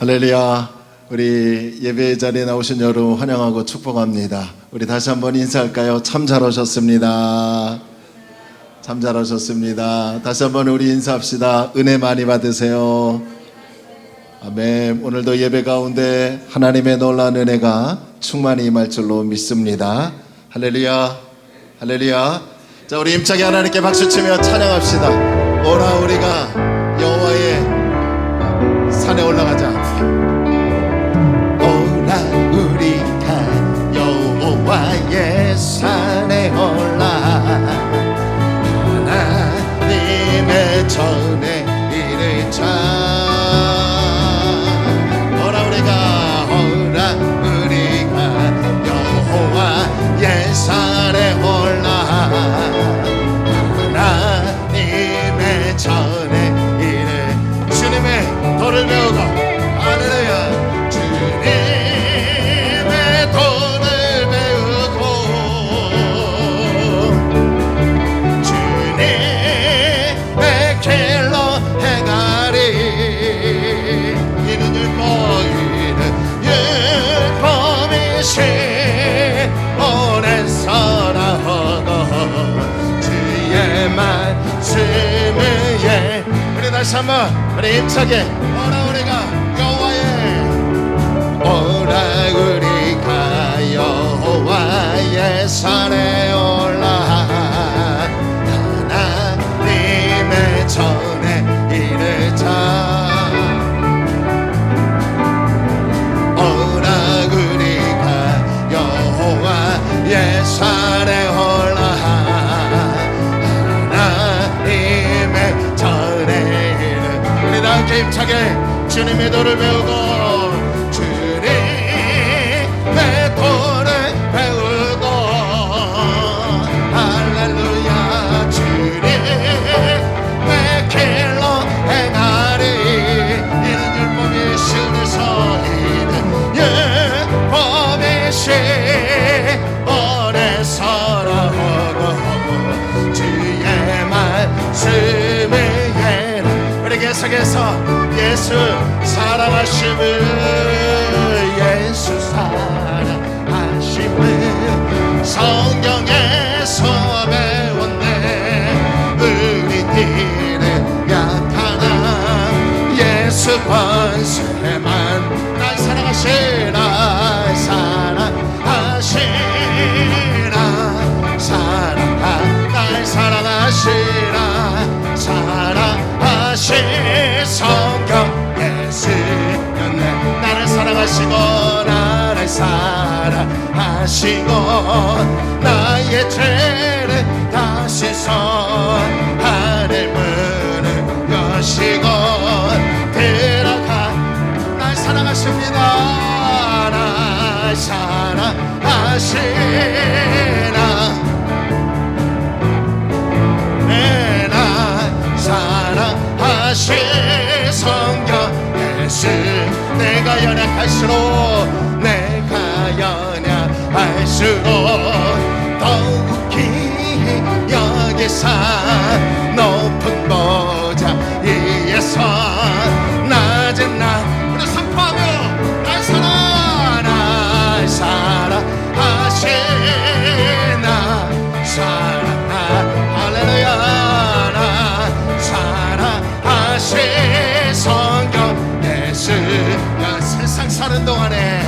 할렐루야. 우리 예배 자리에 나오신 여러분 환영하고 축복합니다. 우리 다시 한번 인사할까요? 참 잘 오셨습니다. 참 잘 오셨습니다. 다시 한번 우리 인사합시다. 은혜 많이 받으세요. 아멘. 오늘도 예배 가운데 하나님의 놀라운 은혜가 충만히 임할 줄로 믿습니다. 할렐루야. 할렐루야. 자, 우리 힘차게 하나님께 박수치며 찬양합시다. 오라 우리가 여호와의 산에 올라가자. 오라 우리가 여호와의 산에 올라 하나님의 전에 이르자. 오라 우리가 여호와의 산에 올라 하나님의 전에 이르. 주님의 도를 배우고 할렐루야. 주님의 도를 배우고 주님의 길로 행하리. 이는 율법이시 오랜 사랑하고 주의 말씀을 우리 다시 한번 우리 힘차게 오라 우리가 여호와의 산에 올라 하나님의 전에 이르자. 오라 우리가 여호와의 산에 올라 하나님의 전에 이르. 우리 다 함께 힘차게 주님의 도를 배우고 주님의 도를 배우고 할렐루야. 주님의 길로 행하리. 이는 율법이 신에서 이는 율법이 신 오래 살아오고 주의 말씀을 우리 계속해서 예수 사랑하심을 예수 사랑하심을 성경에서 배웠네. 우리들은 약하나 예수 권세만 날 사랑하시라. 날 사랑하시라. 사랑하시 성경 예수였네. 나를 사랑하시고 나를 사랑하시고 나의 죄를 다시 하늘 문을 여시고 들어가. 날 사랑하십니다. 날 사랑하시나. 사랑하시 성경 예수. 내가 연약할수록 더욱이 여기서 높은 보좌 위에서 낮은 나 우리 선포하며 날 사랑하시나. 할렐루야. 성경 예수. 세상 사는 동안에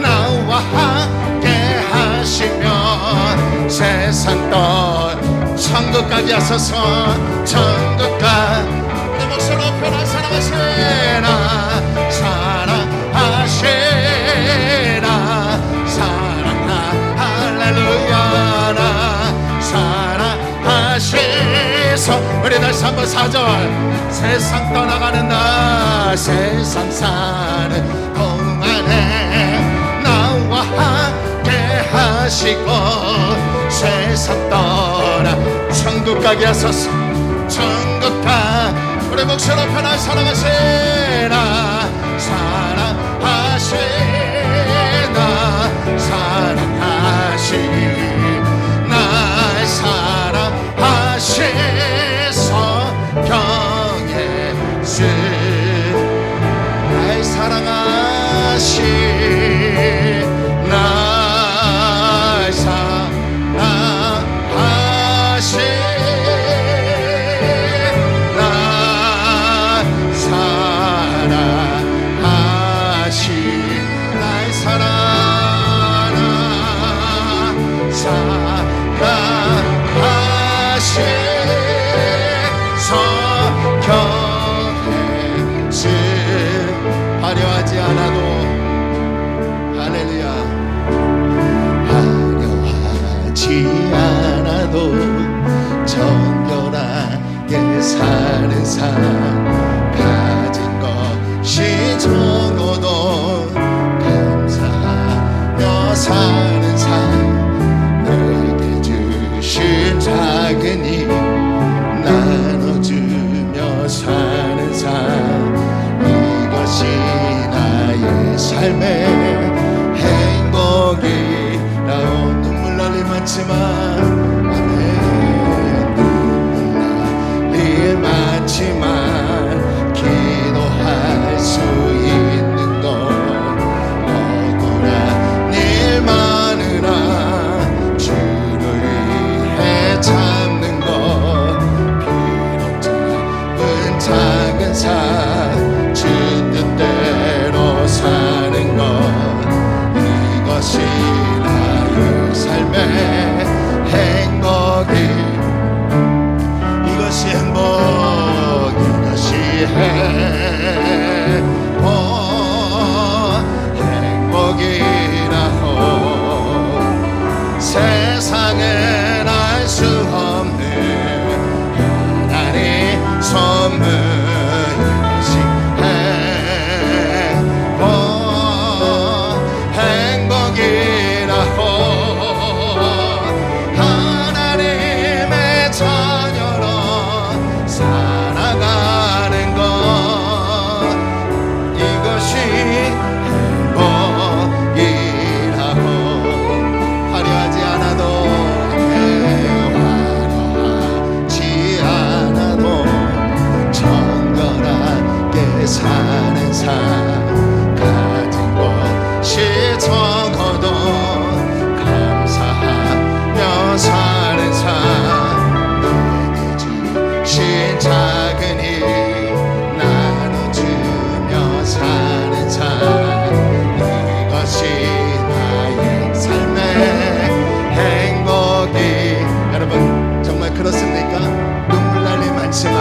나와 함께 하시며 세상 떠 천국까지 하소서. 천국까지 내 목소리 높여 날 사랑하시나. 할렐루야. 우리 다시 한번 4절. 세상 떠나가는 나 세상 사는 동안에 나와 함께 하시고 세상 떠나 천국 가게 하소서. 천국 가. 우리 목소리 높여 날 사랑하시나. 사랑하시 성경에 사는 삶 내게 주신 작은 힘 나눠주며 사는 삶 이것이 나의 삶의 행복이라오. 눈물 날림 많지만 눈물 날림 많지만 기도할 수 있는 것 억울한 일 많으나 주를 위해 참는 것 비록 작은 삶 주 뜻대로 사는 것 이것이 나의 삶의 행복이 이것이 행복 이것이 행복이라고 세상엔 알 수 없는 하나님 선물 이것이 행복이라고 하나님의 자녀로 살아가는 것 이것이 행복이라고 화려하지 않아도 화려하지 않아도 정결하게 사는 삶 가진 것이 적어도 감사하며 사는 삶 내게 주신 작은 힘 나눠주며 사는 삶 이것이 나의 삶의 행복이 여러분 정말 그렇습니까? 눈물 날림 많지만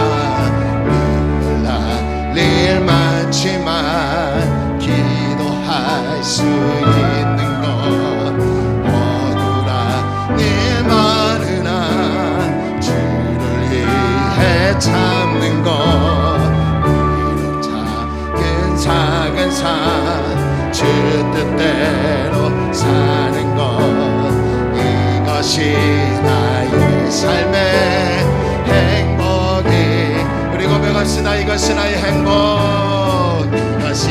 눈물 날림 많지만 기도할 수 있는 것 억울한 일 많으나 주를 위해 참는 것 비록 작은 삶 주 뜻대로 사는 것 이것이 나의 삶의 행복이 우리 고백합시다. 이것이 나의 행복 이것이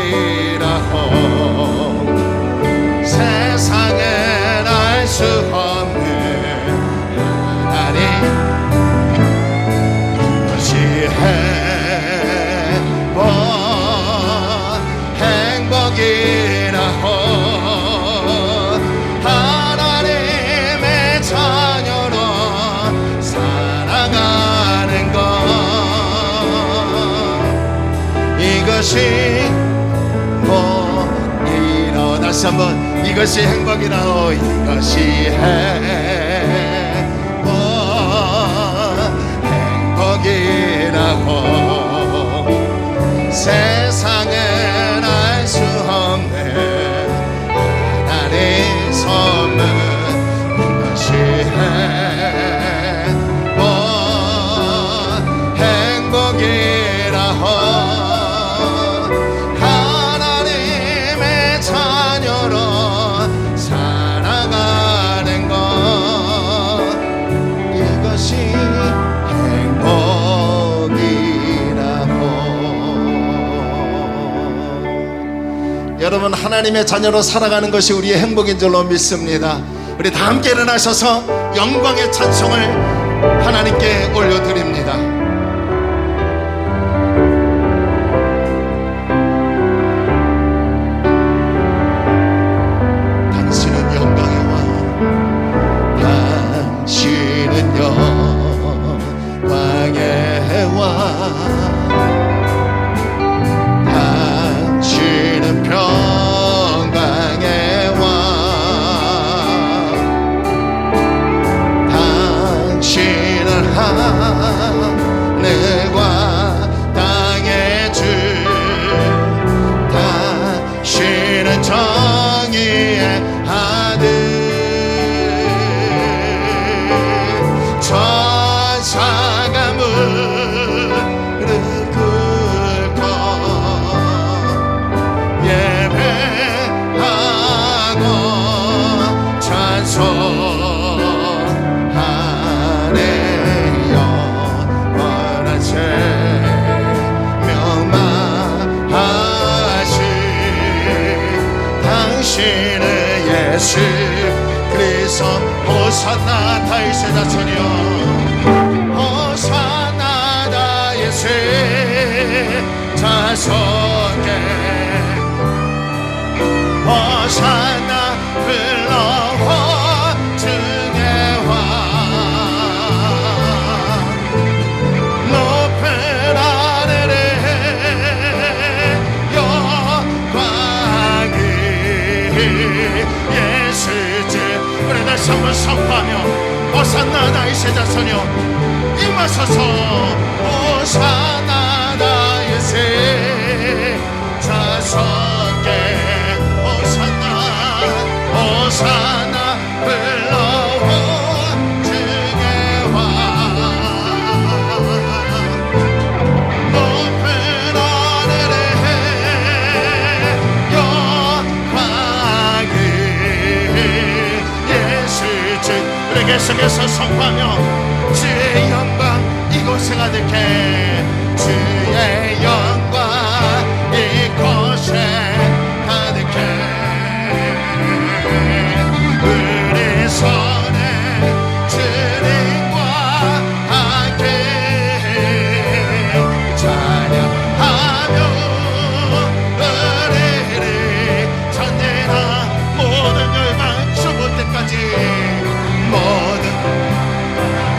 행복이라고 세상엔 알 수 없는 하나님 이것이 행복이라고 하나님의 자녀로 살아가는 것 이것이 행복이라 다시 한번 이것이 행복이라오 이것이 행복이라고 세상엔 알 수 없는 하나님 선물 이것이 행복이라고 하나님의 자녀로 살아가는 것 이것이 행복이라고. 여러분 하나님의 자녀로 살아가는 것이 우리의 행복인 줄로 믿습니다. 우리 다 함께 일어나셔서 영광의 찬송을 하나님께 올려드립니다. 당신은 영광의 왕 당신은 영광의 왕 당신은 평강의 왕 당신은 하늘과 땅의 주 당신은 정의의 아들 천사가 물으며 예수 그리스도 호산나 다윗의 자손이여 호산나 다윗의 자손께 호산나 불러와 주의 왕 높은 하늘에 영광이 예수지 우리 다시 한번 선포하며 호산나 다윗의 자손이여 임하소서 호산나 다윗의 자손께 호산나 불러와 주의 왕 높은 하늘에 영광이 예수 주 우리 계속해서 선포하며 주의 영광 이곳에 가득해 주의 영광 이곳에 가득해 우리 손에 주님과 함께 찬양하며 우리를 전제나 모든 열망 죽을 때까지 모든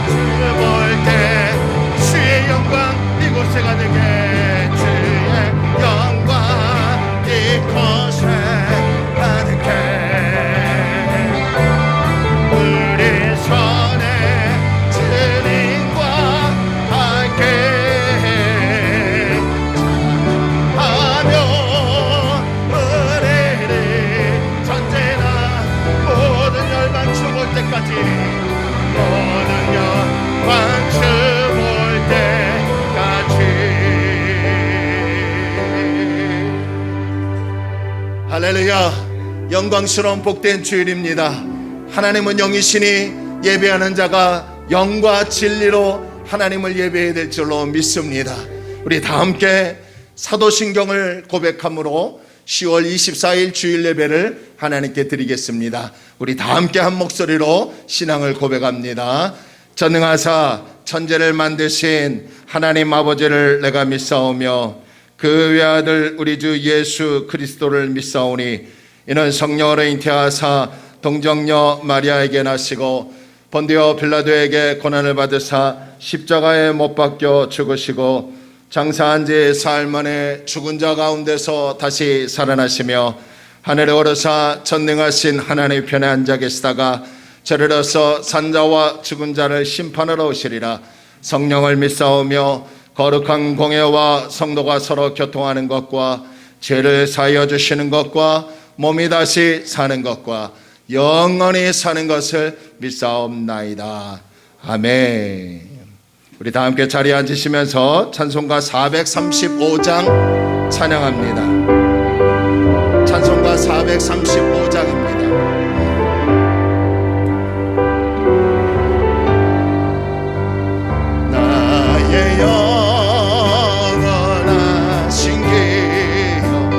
죽을 때 주의 영광 이곳에 가득해 주의 영광 이곳에 가득해 우리 손에 주님과 함께 하며 우리를 전제나 모든 열방 죽을 때까지 모든 열방 죽을 때까지 할렐루야 영광스러운 복된 주일입니다. 하나님은 영이시니 예배하는 자가 영과 진리로 하나님을 예배해야 될 줄로 믿습니다. 우리 다 함께 사도신경을 고백함으로 10월 24일 주일 예배를 하나님께 드리겠습니다. 우리 다 함께 한 목소리로 신앙을 고백합니다. 전능하사 천지를 만드신 하나님 아버지를 내가 믿사오며 그 외아들 우리 주 예수 그리스도를 믿사오니 이는 성령으로 잉태하사 동정녀 마리아에게 나시고 본디오 빌라도에게 고난을 받으사 십자가에 못 박혀 죽으시고 장사한 지 사흘 만에 죽은 자 가운데서 다시 살아나시며 하늘에 오르사 전능하신 하나님 편에 앉아 계시다가 저리로서 산자와 죽은 자를 심판하러 오시리라. 성령을 믿사오며 거룩한 공예와 성도가 서로 교통하는 것과 죄를 사하여 주시는 것과 몸이 다시 사는 것과 영원히 사는 것을 믿사옵나이다. 아멘. 우리 다 함께 자리에 앉으시면서 찬송가 435장 찬양합니다. 찬송가 435장입니다. 나의 영원하신 기여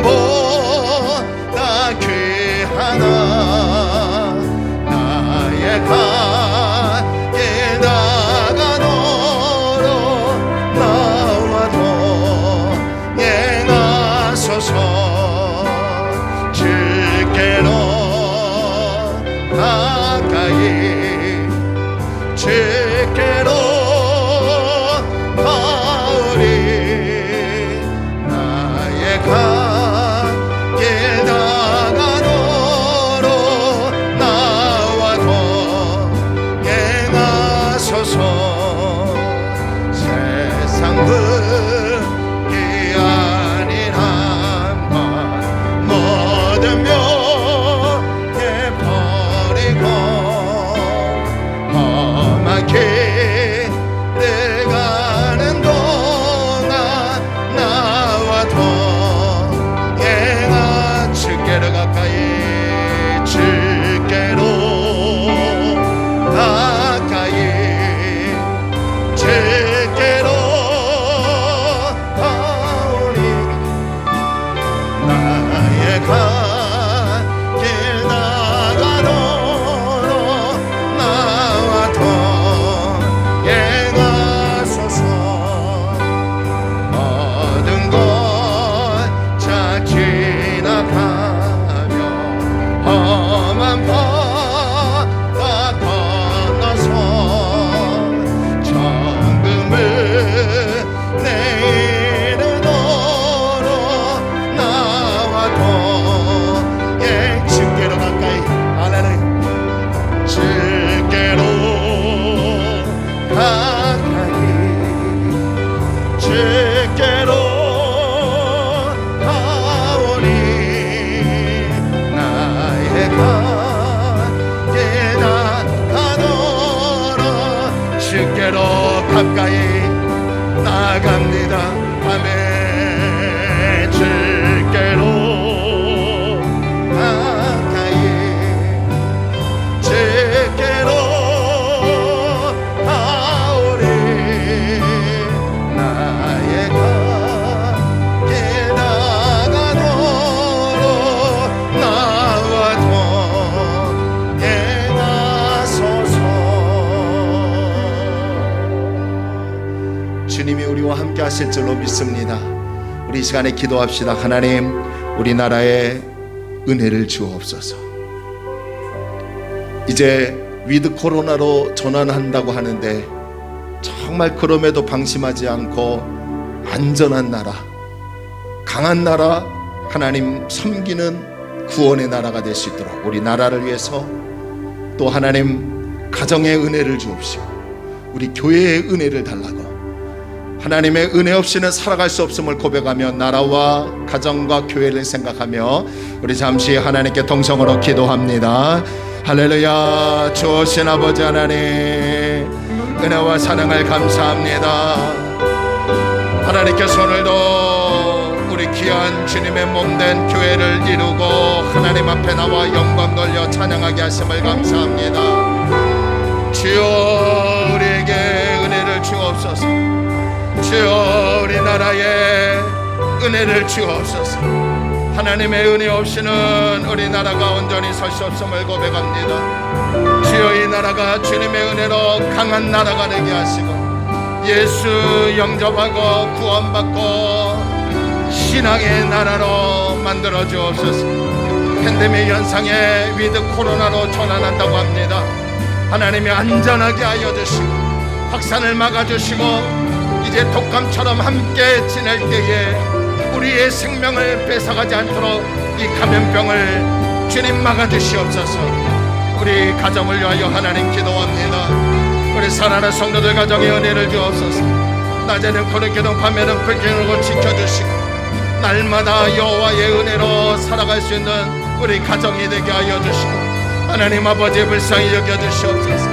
생명보다 귀하나 나의 가게 나가노로 나와도 행하소서 주께 주께로 나오니 나의 가게 나가노라 주께로 가까이 나갑니다. 아멘. 주께로 가까이 주께로 나오리 나의 가게 나가노로 나와 동행하소서. 주님이 우리와 함께 하실 줄로 믿습니다. 우리 이 시간에 기도합시다. 하나님, 우리나라에 은혜를 주옵소서. 이제 위드 코로나로 전환한다고 하는데 정말 그럼에도 방심하지 않고 안전한 나라, 강한 나라, 하나님 섬기는 구원의 나라가 될 수 있도록 우리 나라를 위해서 또 하나님 가정의 은혜를 주옵시고 우리 교회의 은혜를 달라고, 하나님의 은혜 없이는 살아갈 수 없음을 고백하며 나라와 가정과 교회를 생각하며 우리 잠시 하나님께 동성으로 기도합니다. 할렐루야. 주오신 아버지 하나님, 은혜와 사랑을 감사합니다. 하나님께서 오늘도 우리 귀한 주님의 몸된 교회를 이루고 하나님 앞에 나와 영광 돌려 찬양하게 하심을 감사합니다. 주여 우리에게 은혜를 주옵소서. 주여 우리나라에 은혜를 주옵소서. 하나님의 은혜 없이는 우리나라가 온전히 설 수 없음을 고백합니다. 주여 이 나라가 주님의 은혜로 강한 나라가 되게 하시고 예수 영접하고 구원받고 신앙의 나라로 만들어 주옵소서. 팬데믹 현상에 위드 코로나로 전환한다고 합니다. 하나님이 안전하게 하여 주시고 확산을 막아주시고 이제 독감처럼 함께 지낼 때에 우리의 생명을 뺏어가지 않도록 이 감염병을 주님 막아주시옵소서. 우리 가정을 위하여 하나님 기도합니다. 우리 사랑하는 성도들 가정에 은혜를 주옵소서. 낮에는 구름 기둥 밤에는 불기둥으로 지켜주시고 날마다 여호와의 은혜로 살아갈 수 있는 우리 가정이 되게 하여 주시고 하나님 아버지 불쌍히 여겨주시옵소서.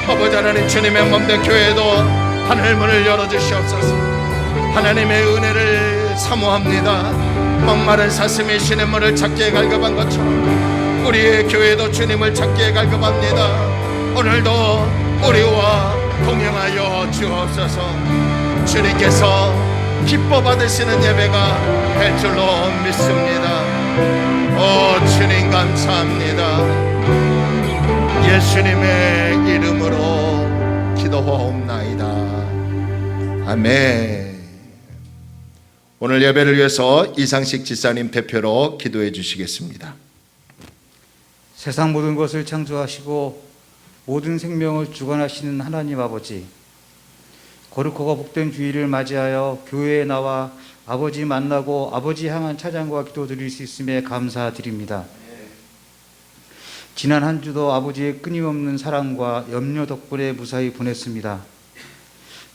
아버지 하나님 주님의 몸된 교회도 하늘문을 열어주시옵소서. 하나님의 은혜를 사모합니다. 목마른 사슴이 신의 문을 찾기에 갈급한 것처럼 우리의 교회도 주님을 찾기에 갈급합니다. 오늘도 우리와 동행하여 주옵소서. 주님께서 기뻐 받으시는 예배가 될 줄로 믿습니다. 오 주님 감사합니다. 예수님의 이름으로 기도하옵나이다. 아멘. 오늘 예배를 위해서 이상식 지사님 대표로 기도해 주시겠습니다. 세상 모든 것을 창조하시고 모든 생명을 주관하시는 하나님 아버지, 거룩하고 복된 주일을 맞이하여 교회에 나와 아버지 만나고 아버지 향한 찬양과 기도 드릴 수 있음에 감사드립니다. 지난 한 주도 아버지의 끊임없는 사랑과 염려 덕분에 무사히 보냈습니다.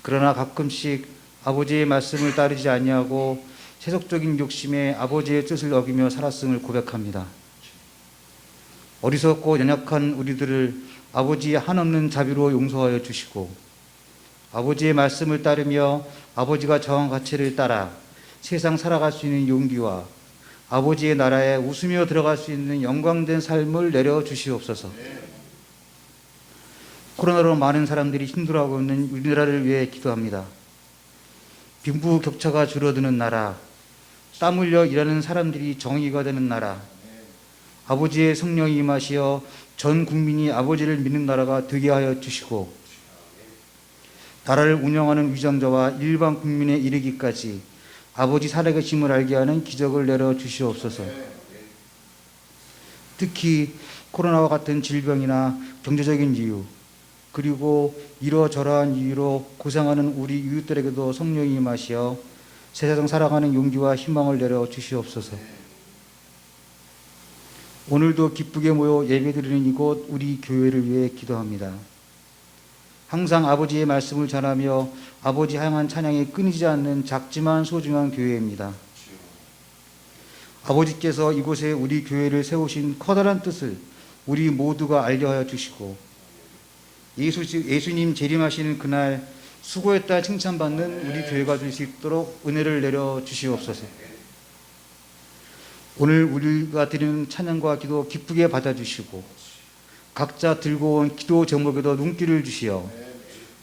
그러나 가끔씩 아버지의 말씀을 따르지 아니하고 세속적인 욕심에 아버지의 뜻을 어기며 살았음을 고백합니다. 어리석고 연약한 우리들을 아버지의 한없는 자비로 용서하여 주시고 아버지의 말씀을 따르며 아버지가 정한 가치를 따라 세상 살아갈 수 있는 용기와 아버지의 나라에 웃으며 들어갈 수 있는 영광된 삶을 내려주시옵소서. 코로나로 많은 사람들이 힘들어하고 있는 우리나라를 위해 기도합니다. 빈부격차가 줄어드는 나라, 땀 흘려 일하는 사람들이 정의가 되는 나라, 아버지의 성령이 임하시어 전 국민이 아버지를 믿는 나라가 되게 하여 주시고 나라를 운영하는 위정자와 일반 국민에 이르기까지 아버지 살아계심을 알게 하는 기적을 내려 주시옵소서. 특히 코로나와 같은 질병이나 경제적인 이유, 그리고 이러저러한 이유로 고생하는 우리 이웃들에게도 성령이 임하시어 세상 살아가는 용기와 희망을 내려 주시옵소서. 오늘도 기쁘게 모여 예배드리는 이곳 우리 교회를 위해 기도합니다. 항상 아버지의 말씀을 전하며 아버지 향한 찬양이 끊이지 않는 작지만 소중한 교회입니다. 아버지께서 이곳에 우리 교회를 세우신 커다란 뜻을 우리 모두가 알려 하여 주시고 예수님 재림하시는 그날 수고했다 칭찬받는 우리 교회가 될 수 있도록 은혜를 내려 주시옵소서. 오늘 우리가 드리는 찬양과 기도 기쁘게 받아주시고 각자 들고 온 기도 제목에도 눈길을 주시어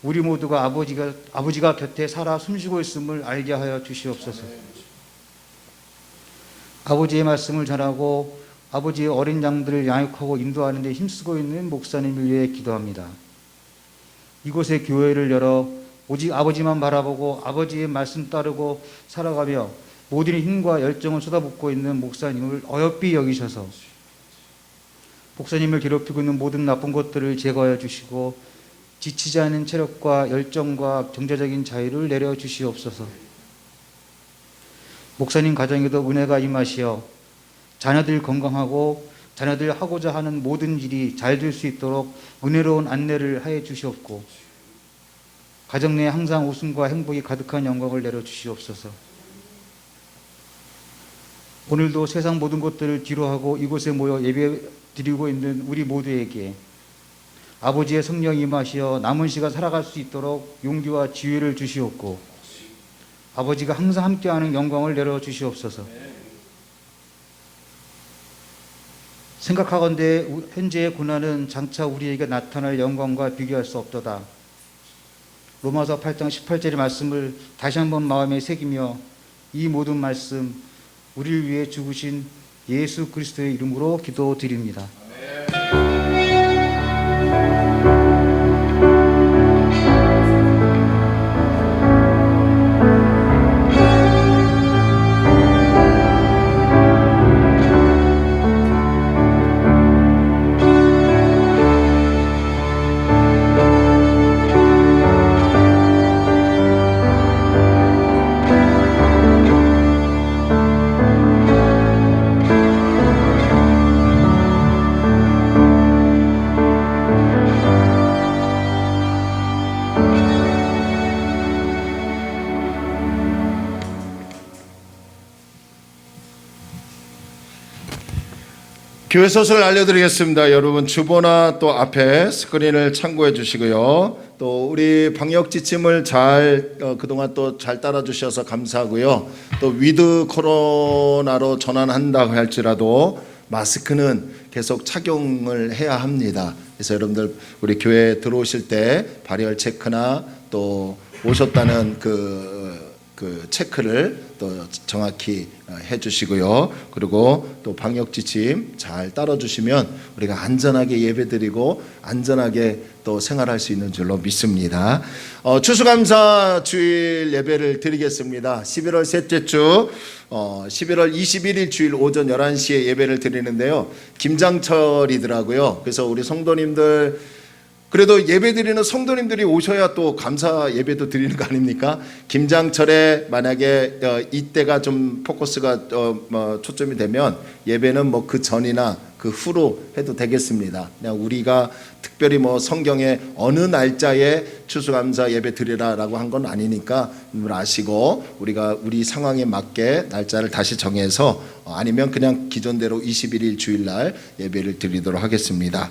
우리 모두가 아버지가 곁에 살아 숨쉬고 있음을 알게 하여 주시옵소서. 아버지의 말씀을 전하고 아버지의 어린 양들을 양육하고 인도하는 데 힘쓰고 있는 목사님을 위해 기도합니다. 이곳에 교회를 열어 오직 아버지만 바라보고 아버지의 말씀 따르고 살아가며 모든 힘과 열정을 쏟아붓고 있는 목사님을 어여삐 여기셔서 목사님을 괴롭히고 있는 모든 나쁜 것들을 제거하여 주시고 지치지 않은 체력과 열정과 경제적인 자유를 내려 주시옵소서. 목사님 가정에도 은혜가 임하시어 자녀들 건강하고 자녀들 하고자 하는 모든 일이 잘 될 수 있도록 은혜로운 안내를 하여 주시옵고 가정 내에 항상 웃음과 행복이 가득한 영광을 내려 주시옵소서. 오늘도 세상 모든 것들을 뒤로하고 이곳에 모여 예배 드리고 있는 우리 모두에게 아버지의 성령이 임하시어 남은 시간 살아갈 수 있도록 용기와 지혜를 주시옵고 아버지가 항상 함께하는 영광을 내려 주시옵소서. 생각하건대 현재의 고난은 장차 우리에게 나타날 영광과 비교할 수 없도다. 로마서 8장 18절의 말씀을 다시 한번 마음에 새기며 이 모든 말씀 우리를 위해 죽으신 예수 그리스도의 이름으로 기도드립니다. 교회 소식을 알려드리겠습니다. 여러분 주보나 또 앞에 스크린을 참고해 주시고요. 또 우리 방역 지침을 그동안 또 잘 따라 주셔서 감사하고요. 또 위드 코로나로 전환한다고 할지라도 마스크는 계속 착용을 해야 합니다. 그래서 여러분들 우리 교회에 들어오실 때 발열 체크나 또 오셨다는 그 체크를 또 정확히 해주시고요. 그리고 또 방역 지침 잘 따라주시면 우리가 안전하게 예배드리고 안전하게 또 생활할 수 있는 줄로 믿습니다. 추수감사 주일 예배를 드리겠습니다. 11월 셋째 주 11월 21일 주일 오전 11시에 예배를 드리는데요. 김장철이더라고요. 그래서 우리 성도님들 그래도 예배드리는 성도님들이 오셔야 또 감사 예배도 드리는 거 아닙니까? 김장철에 만약에 이때가 좀 포커스가 초점이 되면 예배는 뭐 그 전이나 그 후로 해도 되겠습니다. 그냥 우리가 특별히 뭐 성경에 어느 날짜에 추수감사 예배 드리라라고 한 건 아니니까 아시고 우리가 우리 상황에 맞게 날짜를 다시 정해서 아니면 그냥 기존대로 21일 주일날 예배를 드리도록 하겠습니다.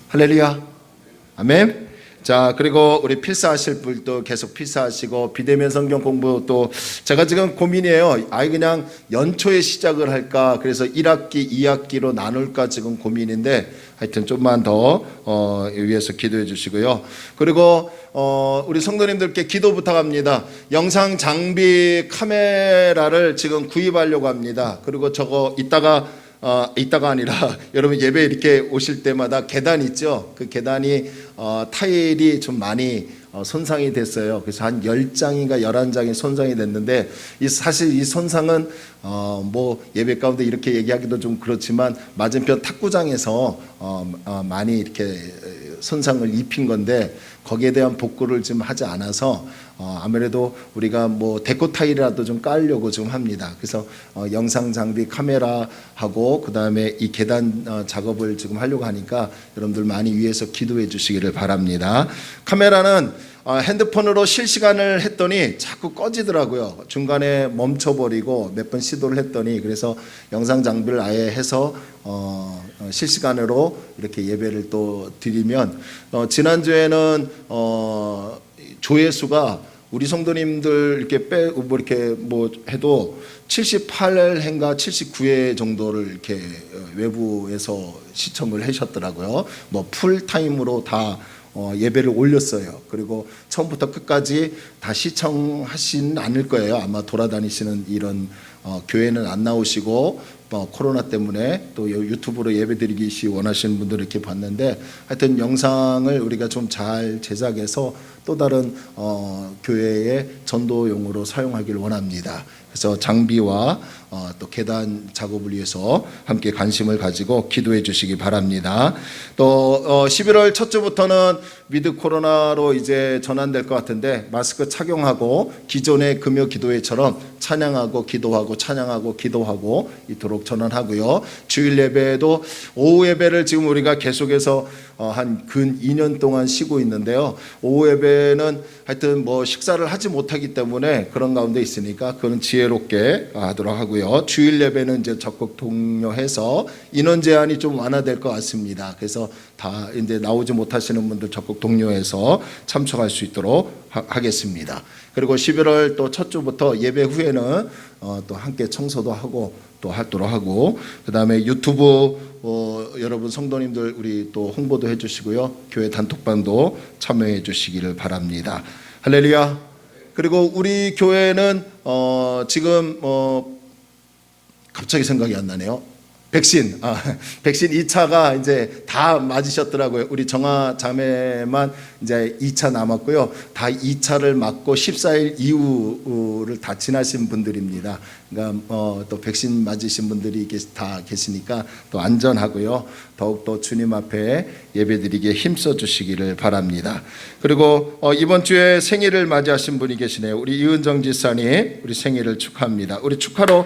할렐루야. 아멘. 자, 그리고 우리 필사하실 분도 계속 필사하시고 비대면 성경 공부 또 제가 지금 고민이에요. 아예 그냥 연초에 시작을 할까 그래서 1학기, 2학기로 나눌까 지금 고민인데 하여튼 좀만 더 위해서 기도해 주시고요. 그리고 우리 성도님들께 기도 부탁합니다. 영상 장비 카메라를 지금 구입하려고 합니다. 그리고 저거 이따가 아니라 여러분 예배 이렇게 오실 때마다 계단 있죠? 그 계단이 타일이 좀 많이 손상이 됐어요. 그래서 한 10장인가 11장이 손상이 됐는데 사실 이 손상은 뭐 예배 가운데 이렇게 얘기하기도 좀 그렇지만 맞은편 탁구장에서 많이 이렇게 손상을 입힌 건데 거기에 대한 복구를 좀 하지 않아서 아무래도 우리가 뭐 데코 타일이라도 좀 깔려고 좀 합니다. 그래서 영상 장비 카메라하고 그다음에 이 계단 작업을 지금 하려고 하니까 여러분들 많이 위해서 기도해 주시기를 바랍니다. 카메라는 핸드폰으로 실시간을 했더니 자꾸 꺼지더라고요. 중간에 멈춰버리고 몇 번 시도를 했더니, 그래서 영상 장비를 아예 해서 실시간으로 이렇게 예배를 또 드리면, 지난주에는 조회수가 우리 성도님들 이렇게 이렇게 뭐 해도 78회인가 79회 정도를 이렇게 외부에서 시청을 하셨더라고요. 뭐 풀타임으로 다 예배를 올렸어요. 그리고 처음부터 끝까지 다 시청하진 않을 거예요. 아마 돌아다니시는 이런 교회는 안 나오시고 코로나 때문에 또 유튜브로 예배드리기 원하시는 분들 이렇게 봤는데, 하여튼 영상을 우리가 좀 잘 제작해서 또 다른 교회의 전도용으로 사용하길 원합니다. 그래서 장비와 또 계단 작업을 위해서 함께 관심을 가지고 기도해 주시기 바랍니다. 또 11월 첫 주부터는 위드 코로나로 이제 전환될 것 같은데, 마스크 착용하고 기존의 금요 기도회처럼 찬양하고 기도하고 찬양하고 기도하고 있도록 전환하고요. 주일 예배도 오후 예배를 지금 우리가 계속해서 한 근 2년 동안 쉬고 있는데요. 오후 예배는 하여튼 뭐 식사를 하지 못하기 때문에 그런 가운데 있으니까 그건 지혜롭게 하도록 하고요. 주일 예배는 이제 적극 독려해서 인원 제한이 좀 완화될 것 같습니다. 그래서 다 이제 나오지 못하시는 분들 적극 독려해서 참석할 수 있도록 하겠습니다. 그리고 11월 또 첫 주부터 예배 후에는 또 함께 청소도 하고 또 하도록 하고, 그다음에 유튜브 여러분 성도님들 우리 또 홍보도 해주시고요. 교회 단톡방도 참여해 주시기를 바랍니다. 할렐루야. 그리고 우리 교회는 지금 갑자기 생각이 안 나네요. 백신 2차가 이제 다 맞으셨더라고요. 우리 정아 자매만 이제 2차 남았고요. 다 2차를 맞고 14일 이후를 다 지나신 분들입니다. 그러니까 또 백신 맞으신 분들이 다 계시니까 또 안전하고요. 더욱더 주님 앞에 예배드리기에 힘써 주시기를 바랍니다. 그리고 이번 주에 생일을 맞이하신 분이 계시네요. 우리 이은정 지사님, 우리 생일을 축하합니다. 우리 축하로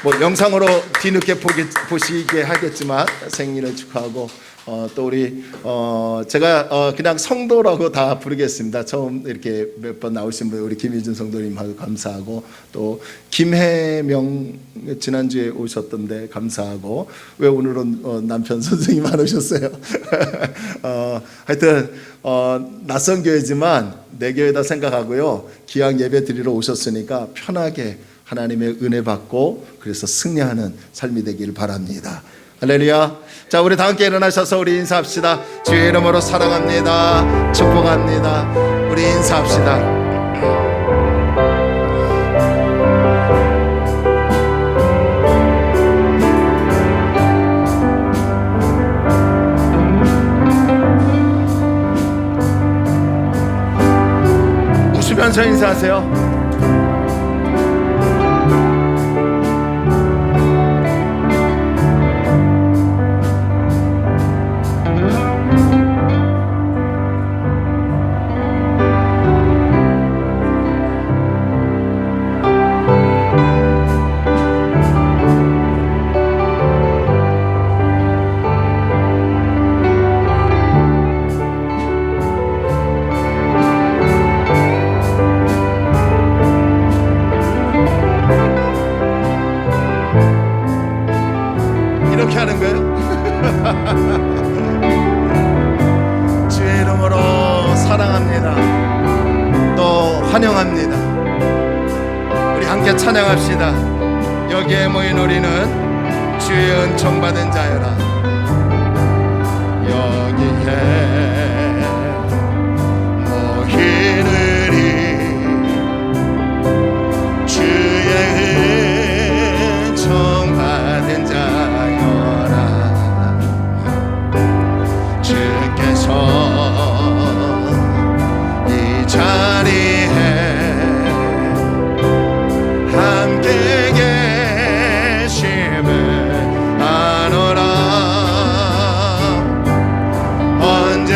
뭐 영상으로 뒤늦게 보시게 하겠지만 생일을 축하하고, 또 우리 제가 그냥 성도라고 다 부르겠습니다. 처음 이렇게 몇 번 나오신 분 우리 김희준 성도님하고 감사하고, 또 김혜명 지난주에 오셨던데 감사하고, 왜 오늘은 남편 선생님 안 오셨어요? 하여튼 낯선 교회지만 내 교회다 생각하고요. 기왕 예배 드리러 오셨으니까 편하게 하나님의 은혜 받고 그래서 승리하는 삶이 되기를 바랍니다. 할렐루야. 자, 우리 다 함께 일어나셔서 우리 인사합시다. 주의 이름으로 사랑합니다. 축복합니다. 우리 인사합시다. 웃으면서 인사하세요. 이렇게 하는 거예요? 주의 이름으로 사랑합니다. 또 환영합니다. 우리 함께 찬양합시다. 여기에 모인 우리는 주의 은총 받은 자여라. 여기에 모이느니 주의 은총 받은 자여라. 주께서 이 자리에 함께 계심을 아노라. 언제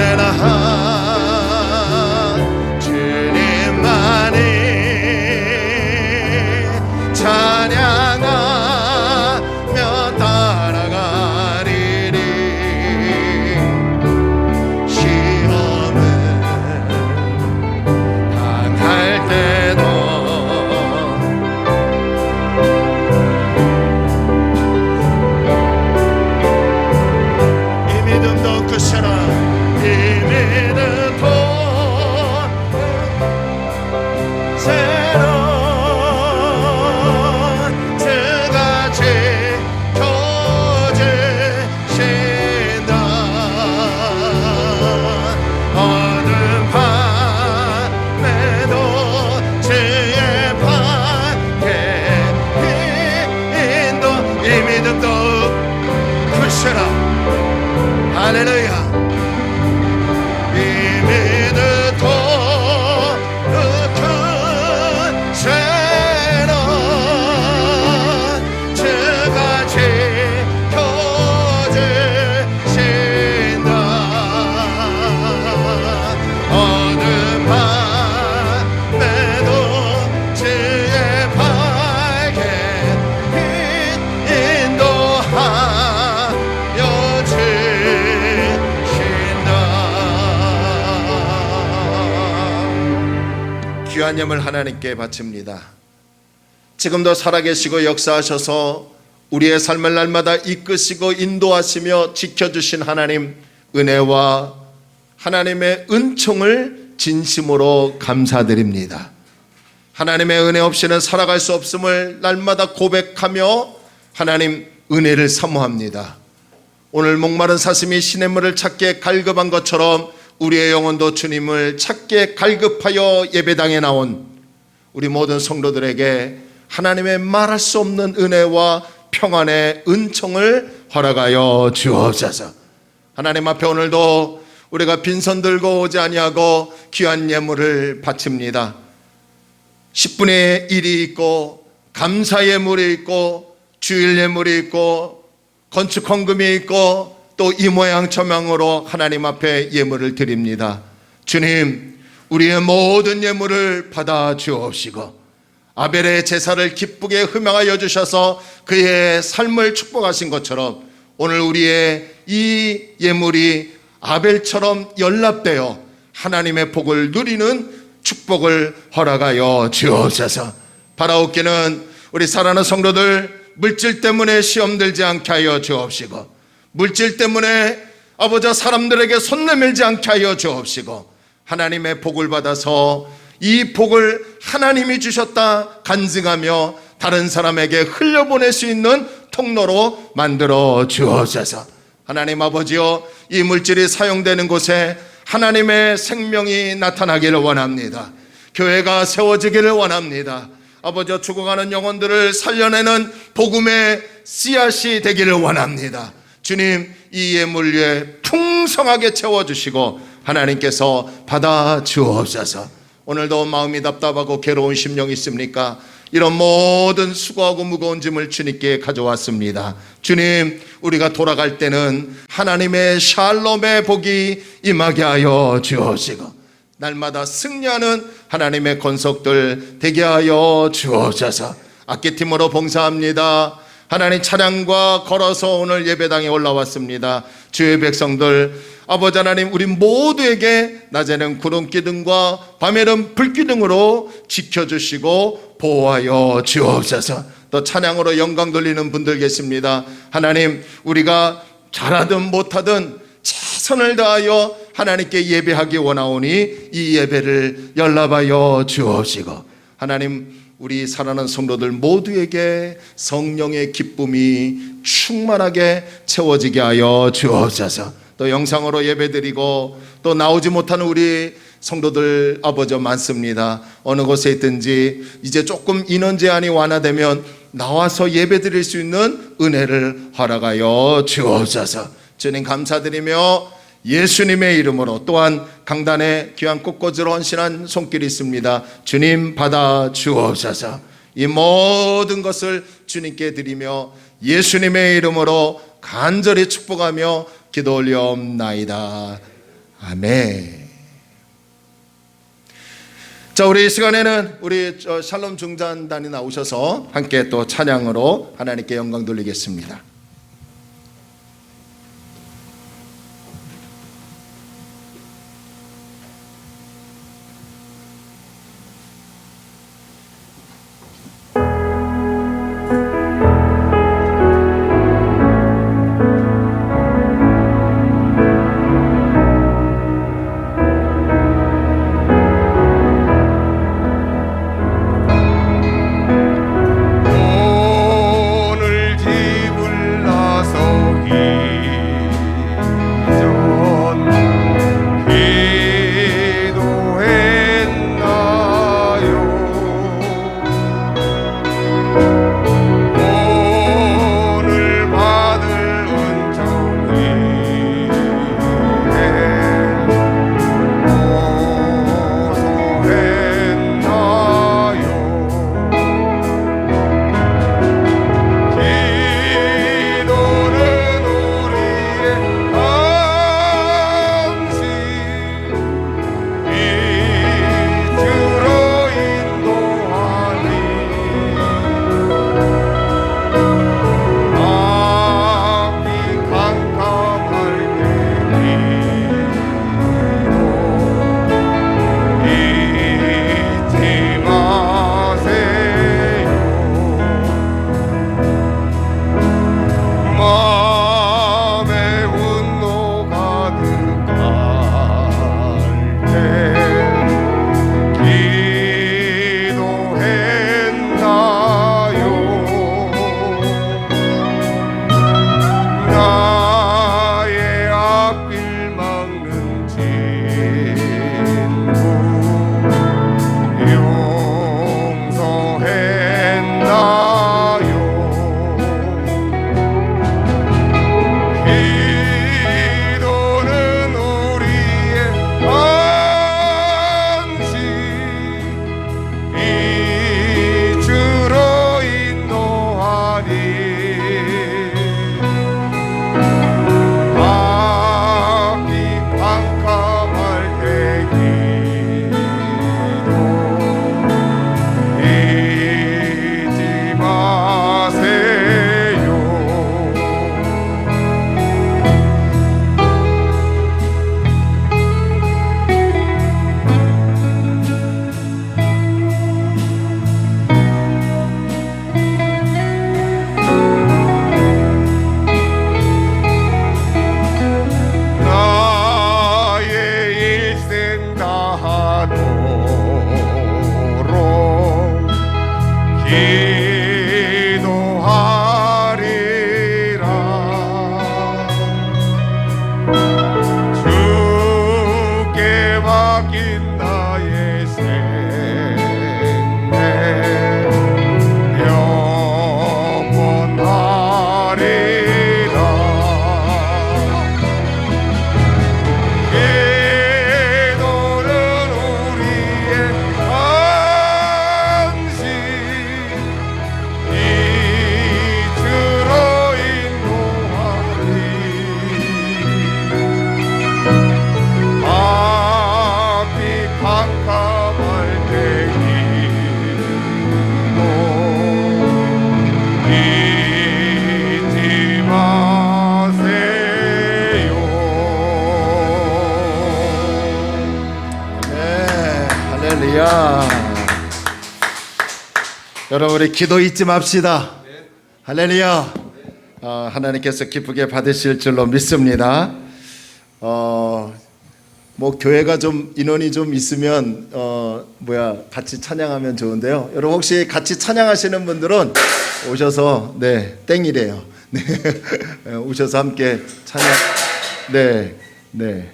귀한 예물 하나님께 바칩니다. 지금도 살아계시고 역사하셔서 우리의 삶을 날마다 이끄시고 인도하시며 지켜주신 하나님 은혜와 하나님의 은총을 진심으로 감사드립니다. 하나님의 은혜 없이는 살아갈 수 없음을 날마다 고백하며 하나님 은혜를 사모합니다. 오늘 목마른 사슴이 시냇물을 찾게 갈급한 것처럼 우리의 영혼도 주님을 찾게 갈급하여 예배당에 나온 우리 모든 성도들에게 하나님의 말할 수 없는 은혜와 평안의 은총을 허락하여 주옵소서. 하나님 앞에 오늘도 우리가 빈손 들고 오지 아니하고 귀한 예물을 바칩니다. 10분의 1이 있고 감사 예물이 있고 주일 예물이 있고 건축 헌금이 있고 또 이 모양 저 모양으로 하나님 앞에 예물을 드립니다. 주님, 우리의 모든 예물을 받아 주옵시고 아벨의 제사를 기쁘게 흠양하여 주셔서 그의 삶을 축복하신 것처럼 오늘 우리의 이 예물이 아벨처럼 연합되어 하나님의 복을 누리는 축복을 허락하여 주옵소서. 바라옵기는 우리 사랑하는 성도들 물질 때문에 시험 들지 않게 하여 주옵시고 물질 때문에 아버지 사람들에게 손 내밀지 않게 하여 주옵시고 하나님의 복을 받아서 이 복을 하나님이 주셨다 간증하며 다른 사람에게 흘려보낼 수 있는 통로로 만들어 주옵소서. 하나님 아버지여, 이 물질이 사용되는 곳에 하나님의 생명이 나타나기를 원합니다. 교회가 세워지기를 원합니다. 아버지여, 죽어가는 영혼들을 살려내는 복음의 씨앗이 되기를 원합니다. 주님, 이 예물 위에 풍성하게 채워주시고 하나님께서 받아 주옵소서. 오늘도 마음이 답답하고 괴로운 심령이 있습니까? 이런 모든 수고하고 무거운 짐을 주님께 가져왔습니다. 주님, 우리가 돌아갈 때는 하나님의 샬롬의 복이 임하게 하여 주옵시고 날마다 승리하는 하나님의 권속들 되게 하여 주옵소서. 악기팀으로 봉사합니다. 하나님 찬양과 걸어서 오늘 예배당에 올라왔습니다. 주의 백성들, 아버지 하나님, 우리 모두에게 낮에는 구름 기둥과 밤에는 불 기둥으로 지켜주시고 보호하여 주옵소서. 또 찬양으로 영광 돌리는 분들 계십니다. 하나님, 우리가 잘하든 못하든 최선을 다하여 하나님께 예배하기 원하오니 이 예배를 연락하여 주옵시고 하나님, 우리 사랑하는 성도들 모두에게 성령의 기쁨이 충만하게 채워지게 하여 주옵소서. 또 영상으로 예배드리고 또 나오지 못하는 우리 성도들 아버지 많습니다. 어느 곳에 있든지 이제 조금 인원 제한이 완화되면 나와서 예배드릴 수 있는 은혜를 허락하여 주옵소서. 주님 감사드리며 예수님의 이름으로 또한 강단에 귀한 꽃꽂이로 헌신한 손길이 있습니다. 주님 받아 주옵소서. 이 모든 것을 주님께 드리며 예수님의 이름으로 간절히 축복하며 기도 올려옵나이다. 아멘. 자, 우리 이 시간에는 우리 샬롬 중단단이 나오셔서 함께 또 찬양으로 하나님께 영광 돌리겠습니다. 오늘 집을 주께 맡긴 나의 생애 영원하리라. 기도는 우리의 안식 이 주로 인도하리. 앞이 캄캄할 때이도 잊지 마세요. 네, 할렐루야. 여러분 우리 기도 잊지 맙시다. 할렐루야. 하나님께서 기쁘게 받으실 줄로 믿습니다. 뭐 교회가 좀 인원이 좀 있으면 같이 찬양하면 좋은데요. 여러분 혹시 같이 찬양하시는 분들은 오셔서 땡이래요. 네. 오셔서 함께 찬양. 네.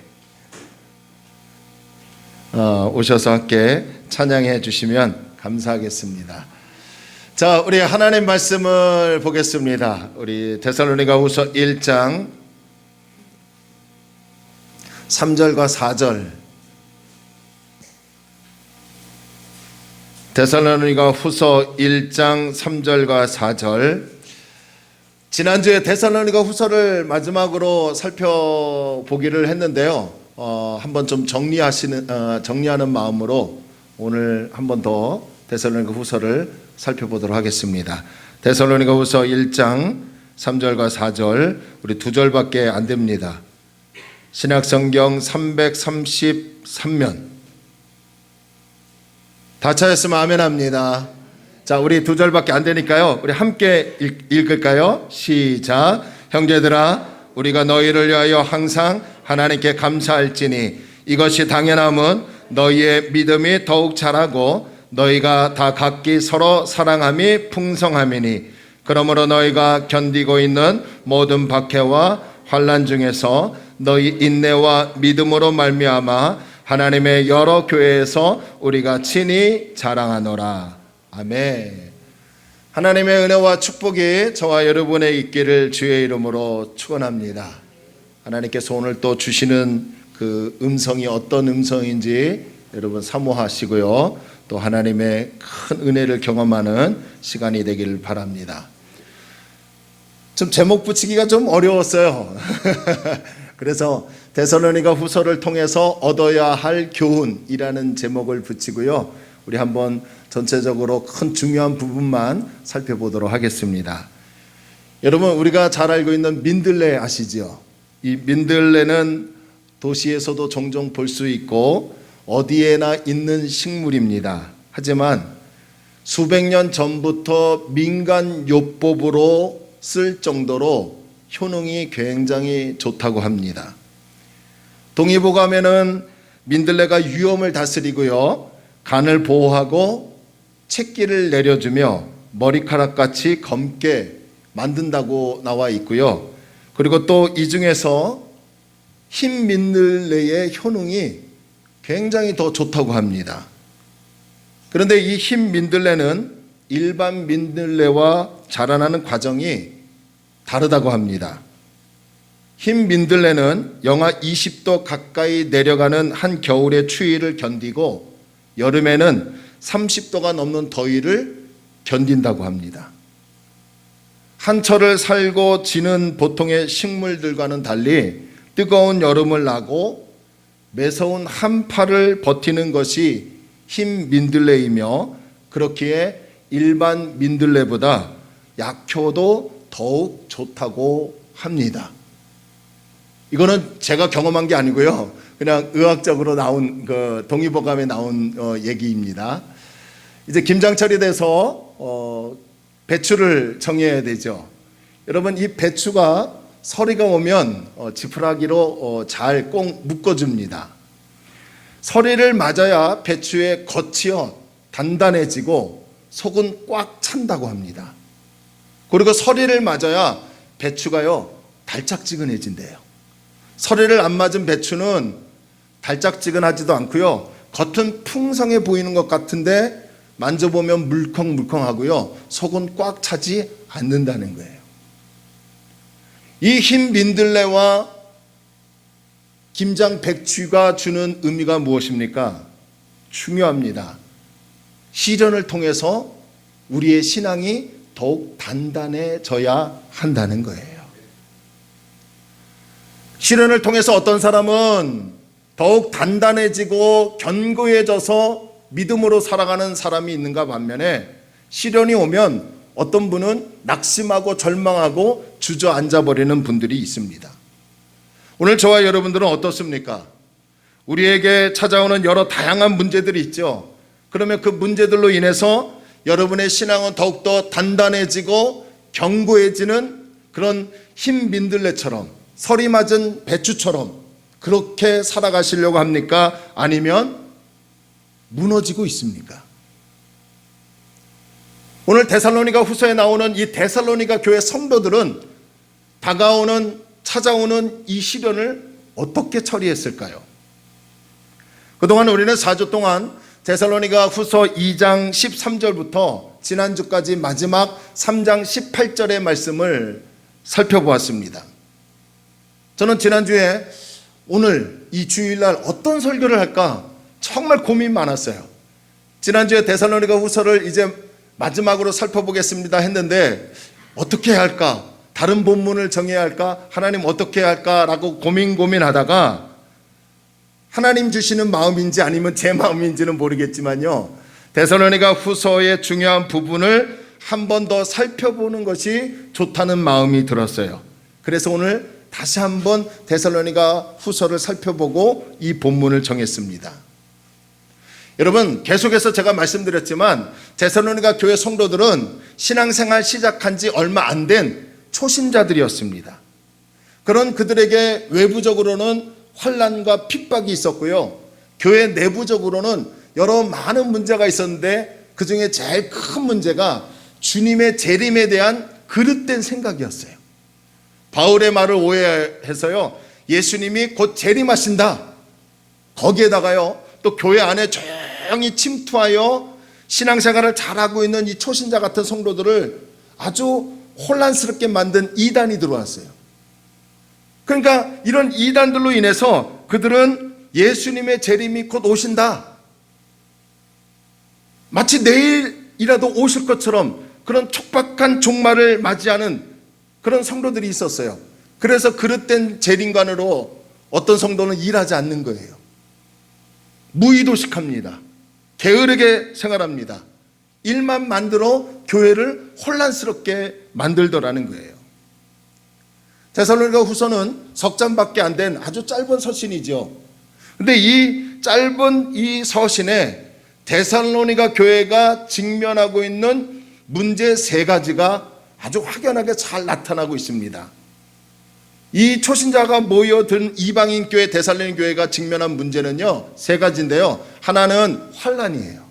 오셔서 함께 찬양해 주시면 감사하겠습니다. 자, 우리 하나님 말씀을 보겠습니다. 우리 데살로니가후서 1장 3절과 4절. 데살로니가후서 1장 3절과 4절. 지난주에 데살로니가후서를 마지막으로 살펴보기를 했는데요. 한번 좀 정리하는 마음으로 오늘 한번 더 데살로니가후서를 살펴보도록 하겠습니다. 데살로니가후서 1장 3절과 4절, 우리 2절밖에 안 됩니다. 신약성경 333면. 다 찾았으면 아멘 합니다. 자, 우리 2절밖에 안 되니까요. 우리 함께 읽을까요? 시작. 형제들아, 우리가 너희를 위하여 항상 하나님께 감사할지니 이것이 당연함은 너희의 믿음이 더욱 자라고 너희가 다 각기 서로 사랑함이 풍성함이니 그러므로 너희가 견디고 있는 모든 박해와 환난 중에서 너희 인내와 믿음으로 말미암아 하나님의 여러 교회에서 우리가 친히 자랑하노라. 아멘. 하나님의 은혜와 축복이 저와 여러분의 있기를 주의 이름으로 축원합니다. 하나님께서 오늘 또 주시는 그 음성이 어떤 음성인지 여러분 사모하시고요. 또 하나님의 큰 은혜를 경험하는 시간이 되기를 바랍니다. 좀 제목 붙이기가 좀 어려웠어요. 그래서 데살로니가 후서를 통해서 얻어야 할 교훈이라는 제목을 붙이고요. 우리 한번 전체적으로 큰 중요한 부분만 살펴보도록 하겠습니다. 여러분 우리가 잘 알고 있는 민들레 아시죠? 이 민들레는 도시에서도 종종 볼 수 있고 어디에나 있는 식물입니다. 하지만 수백 년 전부터 민간 요법으로 쓸 정도로 효능이 굉장히 좋다고 합니다. 동의보감에는 민들레가 위험을 다스리고요, 간을 보호하고 채기를 내려주며 머리카락같이 검게 만든다고 나와 있고요. 그리고 또 이 중에서 흰 민들레의 효능이 굉장히 더 좋다고 합니다. 그런데 이 흰 민들레는 일반 민들레와 자라나는 과정이 다르다고 합니다. 흰 민들레는 영하 20도 가까이 내려가는 한겨울의 추위를 견디고 여름에는 30도가 넘는 더위를 견딘다고 합니다. 한철을 살고 지는 보통의 식물들과는 달리 뜨거운 여름을 나고 매서운 한파를 버티는 것이 흰 민들레이며 그렇기에 일반 민들레보다 약효도 더욱 좋다고 합니다. 이거는 제가 경험한 게 아니고요. 그냥 의학적으로 나온 그 동의보감에 나온 얘기입니다. 이제 김장철이 돼서 배추를 정해야 되죠. 여러분 이 배추가 서리가 오면 지푸라기로 잘 꼭 묶어줍니다. 서리를 맞아야 배추의 겉이요 단단해지고 속은 꽉 찬다고 합니다. 그리고 서리를 맞아야 배추가요 달짝지근해진대요. 서리를 안 맞은 배추는 달짝지근하지도 않고요, 겉은 풍성해 보이는 것 같은데 만져보면 물컹물컹하고요, 속은 꽉 차지 않는다는 거예요. 이 흰 민들레와 김장 백추가 주는 의미가 무엇입니까? 중요합니다. 시련을 통해서 우리의 신앙이 더욱 단단해져야 한다는 거예요. 시련을 통해서 어떤 사람은 더욱 단단해지고 견고해져서 믿음으로 살아가는 사람이 있는가 반면에, 시련이 오면 어떤 분은 낙심하고 절망하고 주저앉아 버리는 분들이 있습니다. 오늘 저와 여러분들은 어떻습니까? 우리에게 찾아오는 여러 다양한 문제들이 있죠. 그러면 그 문제들로 인해서 여러분의 신앙은 더욱더 단단해지고 견고해지는 그런 흰 민들레처럼, 서리 맞은 배추처럼 그렇게 살아가시려고 합니까? 아니면 무너지고 있습니까? 오늘 데살로니가 후서에 나오는 이 데살로니가 교회 성도들은 찾아오는 이 시련을 어떻게 처리했을까요? 그동안 우리는 4주 동안 데살로니가 후서 2장 13절부터 지난주까지 마지막 3장 18절의 말씀을 살펴보았습니다. 저는 지난주에 오늘 이 주일날 어떤 설교를 할까 정말 고민 많았어요. 지난주에 데살로니가 후서를 이제 마지막으로 살펴보겠습니다 했는데 어떻게 해야 할까? 다른 본문을 정해야 할까? 하나님 어떻게 해야 할까라고 고민하다가 하나님 주시는 마음인지 아니면 제 마음인지는 모르겠지만요, 데살로니가 후서의 중요한 부분을 한 번 더 살펴보는 것이 좋다는 마음이 들었어요. 그래서 오늘 다시 한번 데살로니가 후서를 살펴보고 이 본문을 정했습니다. 여러분, 계속해서 제가 말씀드렸지만 데살로니가 교회 성도들은 신앙생활 시작한 지 얼마 안 된 초신자들이었습니다. 그런 그들에게 외부적으로는 환난과 핍박이 있었고요, 교회 내부적으로는 여러 많은 문제가 있었는데 그 중에 제일 큰 문제가 주님의 재림에 대한 그릇된 생각이었어요. 바울의 말을 오해해서요, 예수님이 곧 재림하신다, 거기에다가요 또 교회 안에 조용히 침투하여 신앙생활을 잘하고 있는 이 초신자 같은 성도들을 아주 혼란스럽게 만든 이단이 들어왔어요. 그러니까 이런 이단들로 인해서 그들은 예수님의 재림이 곧 오신다, 마치 내일이라도 오실 것처럼 그런 촉박한 종말을 맞이하는 그런 성도들이 있었어요. 그래서 그릇된 재림관으로 어떤 성도는 일하지 않는 거예요. 무의도식합니다. 게으르게 생활합니다. 일만 만들어 교회를 혼란스럽게 만들더라는 거예요. 데살로니가 후서는 석장밖에 안 된 아주 짧은 서신이죠. 근데 이 짧은 이 서신에 데살로니가 교회가 직면하고 있는 문제 3가지가 아주 확연하게 잘 나타나고 있습니다. 이 초신자가 모여든 이방인 교회 데살로니가 교회가 직면한 문제는요 3가지인데요. 하나는 환난이에요.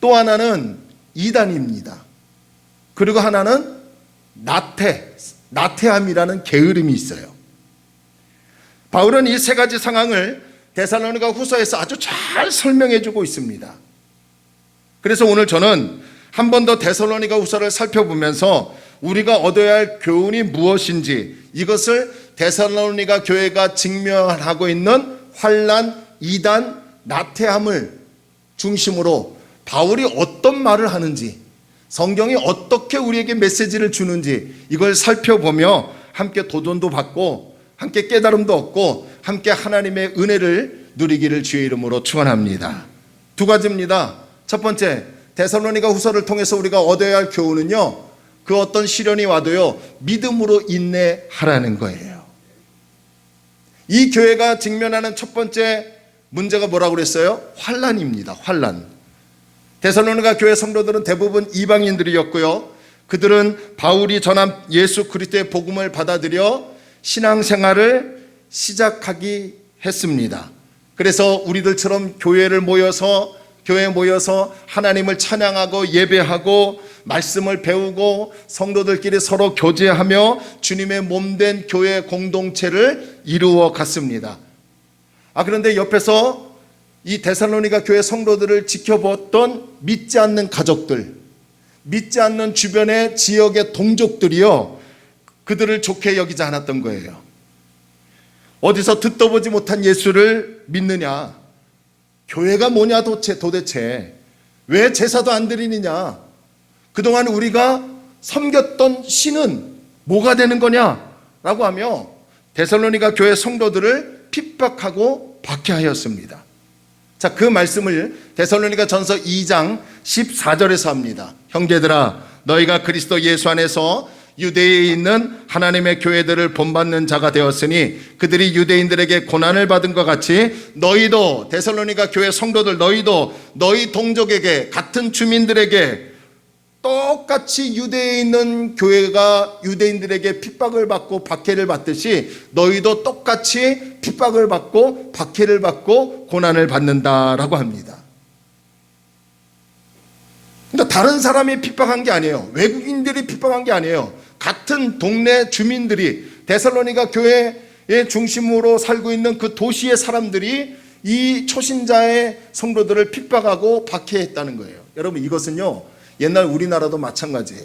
또 하나는 이단입니다. 그리고 하나는 나태함이라는 게으름이 있어요. 바울은 이 3가지 상황을 데살로니가 후서에서 아주 잘 설명해 주고 있습니다. 그래서 오늘 저는 한 번 더 데살로니가 후서를 살펴보면서 우리가 얻어야 할 교훈이 무엇인지, 이것을 데살로니가 교회가 직면하고 있는 환난, 이단, 나태함을 중심으로 바울이 어떤 말을 하는지, 성경이 어떻게 우리에게 메시지를 주는지 이걸 살펴보며 함께 도전도 받고 함께 깨달음도 얻고 함께 하나님의 은혜를 누리기를 주의 이름으로 축원합니다. 2가지입니다. 첫 번째, 데살로니가 후서를 통해서 우리가 얻어야 할 교훈은요, 그 어떤 시련이 와도요 믿음으로 인내하라는 거예요. 이 교회가 직면하는 첫 번째 문제가 뭐라고 그랬어요? 환난입니다. 환난. 데살로니가 교회 성도들은 대부분 이방인들이었고요, 그들은 바울이 전한 예수 그리스도의 복음을 받아들여 신앙생활을 시작하기 했습니다. 그래서 우리들처럼 교회를 모여서 교회에 모여서 하나님을 찬양하고 예배하고 말씀을 배우고 성도들끼리 서로 교제하며 주님의 몸된 교회 공동체를 이루어 갔습니다. 그런데 옆에서 이 데살로니가 교회 성도들을 지켜보았던 믿지 않는 가족들, 믿지 않는 주변의 지역의 동족들이요, 그들을 좋게 여기지 않았던 거예요. 어디서 듣도 보지 못한 예수를 믿느냐, 교회가 뭐냐 도대체 왜 제사도 안 드리느냐, 그동안 우리가 섬겼던 신은 뭐가 되는 거냐라고 하며 데살로니가 교회 성도들을 핍박하고 박해하였습니다. 자, 그 말씀을 데살로니가 전서 2장 14절에서 합니다. 형제들아, 너희가 그리스도 예수 안에서 유대에 있는 하나님의 교회들을 본받는 자가 되었으니 그들이 유대인들에게 고난을 받은 것 같이 너희도, 데살로니가 교회 성도들, 너희도 너희 동족에게, 같은 주민들에게 똑같이 유대에 있는 교회가 유대인들에게 핍박을 받고 박해를 받듯이 너희도 똑같이 핍박을 받고 박해를 받고 고난을 받는다라고 합니다. 그러니까 다른 사람이 핍박한 게 아니에요. 외국인들이 핍박한 게 아니에요. 같은 동네 주민들이, 데살로니가 교회의 중심으로 살고 있는 그 도시의 사람들이 이 초신자의 성도들을 핍박하고 박해했다는 거예요. 여러분, 이것은요, 옛날 우리나라도 마찬가지예요.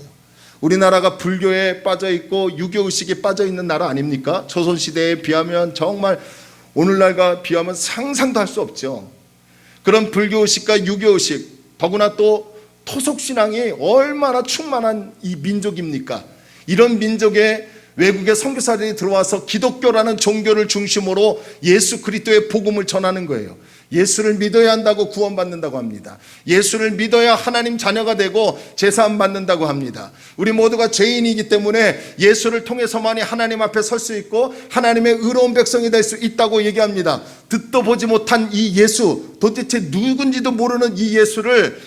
우리나라가 불교에 빠져 있고 유교의식에 빠져 있는 나라 아닙니까? 조선시대에 비하면 정말, 오늘날과 비하면 상상도 할 수 없죠. 그런 불교의식과 유교의식, 더구나 또 토속신앙이 얼마나 충만한 이 민족입니까? 이런 민족에 외국의 선교사들이 들어와서 기독교라는 종교를 중심으로 예수 그리스도의 복음을 전하는 거예요. 예수를 믿어야 한다고 구원받는다고 합니다. 예수를 믿어야 하나님 자녀가 되고 제사함 받는다고 합니다. 우리 모두가 죄인이기 때문에 예수를 통해서만이 하나님 앞에 설 수 있고 하나님의 의로운 백성이 될 수 있다고 얘기합니다. 듣도 보지 못한 이 예수, 도대체 누군지도 모르는 이 예수를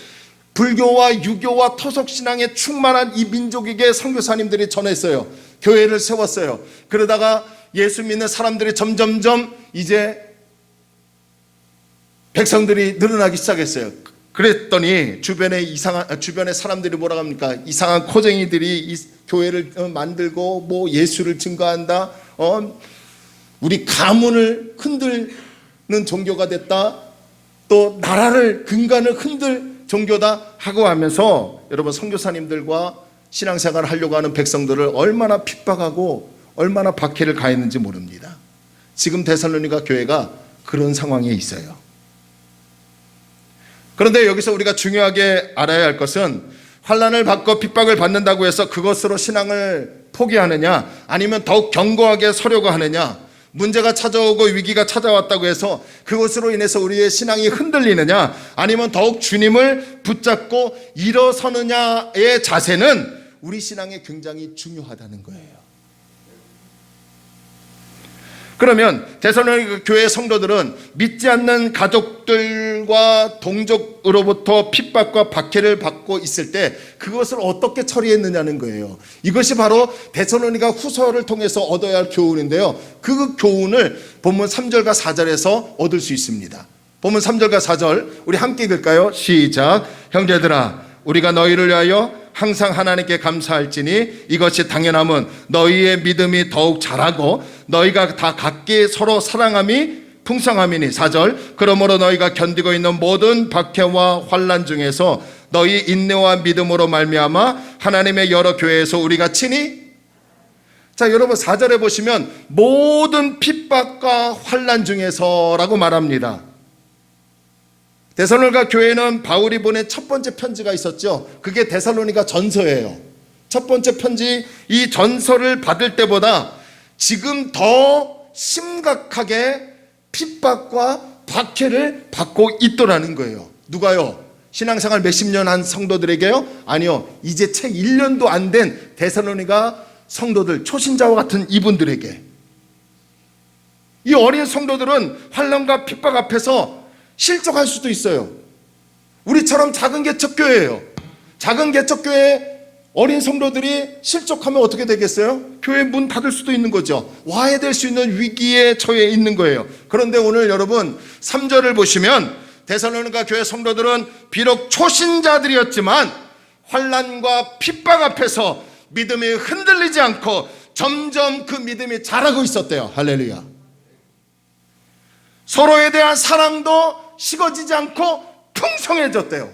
불교와 유교와 토속신앙에 충만한 이 민족에게 선교사님들이 전했어요. 교회를 세웠어요. 그러다가 예수 믿는 사람들이 점점점 이제 백성들이 늘어나기 시작했어요. 그랬더니 주변의 사람들이 뭐라고 합니까? 이상한 코쟁이들이 이 교회를 만들고 뭐 예수를 증거한다, 우리 가문을 흔드는 종교가 됐다, 또 나라를, 근간을 흔들 종교다 하고 하면서 여러분, 선교사님들과 신앙생활을 하려고 하는 백성들을 얼마나 핍박하고 얼마나 박해를 가했는지 모릅니다. 지금 데살로니가 교회가 그런 상황에 있어요. 그런데 여기서 우리가 중요하게 알아야 할 것은, 환난을 받고 핍박을 받는다고 해서 그것으로 신앙을 포기하느냐, 아니면 더욱 견고하게 서려고 하느냐, 문제가 찾아오고 위기가 찾아왔다고 해서 그것으로 인해서 우리의 신앙이 흔들리느냐, 아니면 더욱 주님을 붙잡고 일어서느냐의 자세는 우리 신앙에 굉장히 중요하다는 거예요. 그러면 데살로니가 교회 성도들은 믿지 않는 가족들과 동족으로부터 핍박과 박해를 받고 있을 때 그것을 어떻게 처리했느냐는 거예요. 이것이 바로 데살로니가 후서를 통해서 얻어야 할 교훈인데요, 그 교훈을 본문 3절과 4절에서 얻을 수 있습니다. 본문 3절과 4절 우리 함께 읽을까요? 시작. 형제들아, 우리가 너희를 위하여 항상 하나님께 감사할지니 이것이 당연함은 너희의 믿음이 더욱 자라고 너희가 다 각기 서로 사랑함이 풍성함이니. 4절. 그러므로 너희가 견디고 있는 모든 박해와 환난 중에서 너희 인내와 믿음으로 말미암아 하나님의 여러 교회에서 우리가 친히. 자, 여러분 4절에 보시면 모든 핍박과 환난 중에서라고 말합니다. 데살로니가 교회는 바울이 보낸 첫 번째 편지가 있었죠. 그게 데살로니가 전서예요. 첫 번째 편지, 이 전서를 받을 때보다 지금 더 심각하게 핍박과 박해를 받고 있더라는 거예요. 누가요? 신앙생활 몇십 년 한 성도들에게요? 아니요, 이제 채 1년도 안 된 데살로니가 성도들, 초신자와 같은 이분들에게. 이 어린 성도들은 환난과 핍박 앞에서 실족할 수도 있어요. 우리처럼 작은 개척교회예요. 작은 개척교회 어린 성도들이 실족하면 어떻게 되겠어요? 교회 문 닫을 수도 있는 거죠. 와해될 수 있는 위기에 처해 있는 거예요. 그런데 오늘 여러분 3절을 보시면 데살로니가 교회 성도들은 비록 초신자들이었지만 환난과 핍박 앞에서 믿음이 흔들리지 않고 점점 그 믿음이 자라고 있었대요. 할렐루야. 서로에 대한 사랑도 식어지지 않고 풍성해졌대요.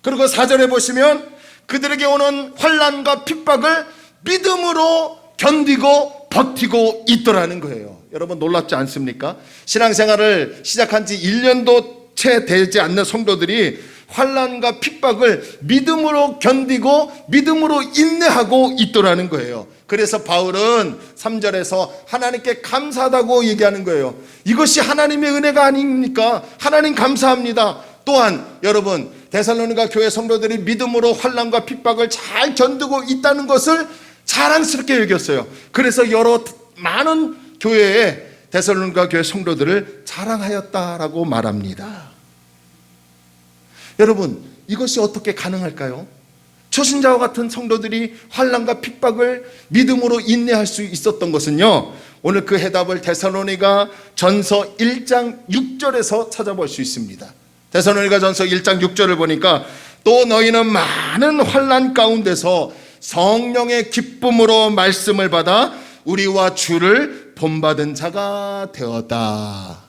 그리고 4절에 보시면 그들에게 오는 환난과 핍박을 믿음으로 견디고 버티고 있더라는 거예요. 여러분 놀랍지 않습니까? 신앙생활을 시작한 지 1년도 채 되지 않는 성도들이 환난과 핍박을 믿음으로 견디고 믿음으로 인내하고 있더라는 거예요. 그래서 바울은 3절에서 하나님께 감사하다고 얘기하는 거예요. 이것이 하나님의 은혜가 아닙니까? 하나님 감사합니다. 또한 여러분 데살로니가 교회 성도들이 믿음으로 환난과 핍박을 잘 견디고 있다는 것을 자랑스럽게 여겼어요. 그래서 여러 많은 교회에 데살로니가 교회 성도들을 자랑하였다라고 말합니다. 여러분 이것이 어떻게 가능할까요? 초신자와 같은 성도들이 환난과 핍박을 믿음으로 인내할 수 있었던 것은요, 오늘 그 해답을 데살로니가 전서 1장 6절에서 찾아볼 수 있습니다. 데살로니가 전서 1장 6절을 보니까 또 너희는 많은 환난 가운데서 성령의 기쁨으로 말씀을 받아 우리와 주를 본받은 자가 되었다.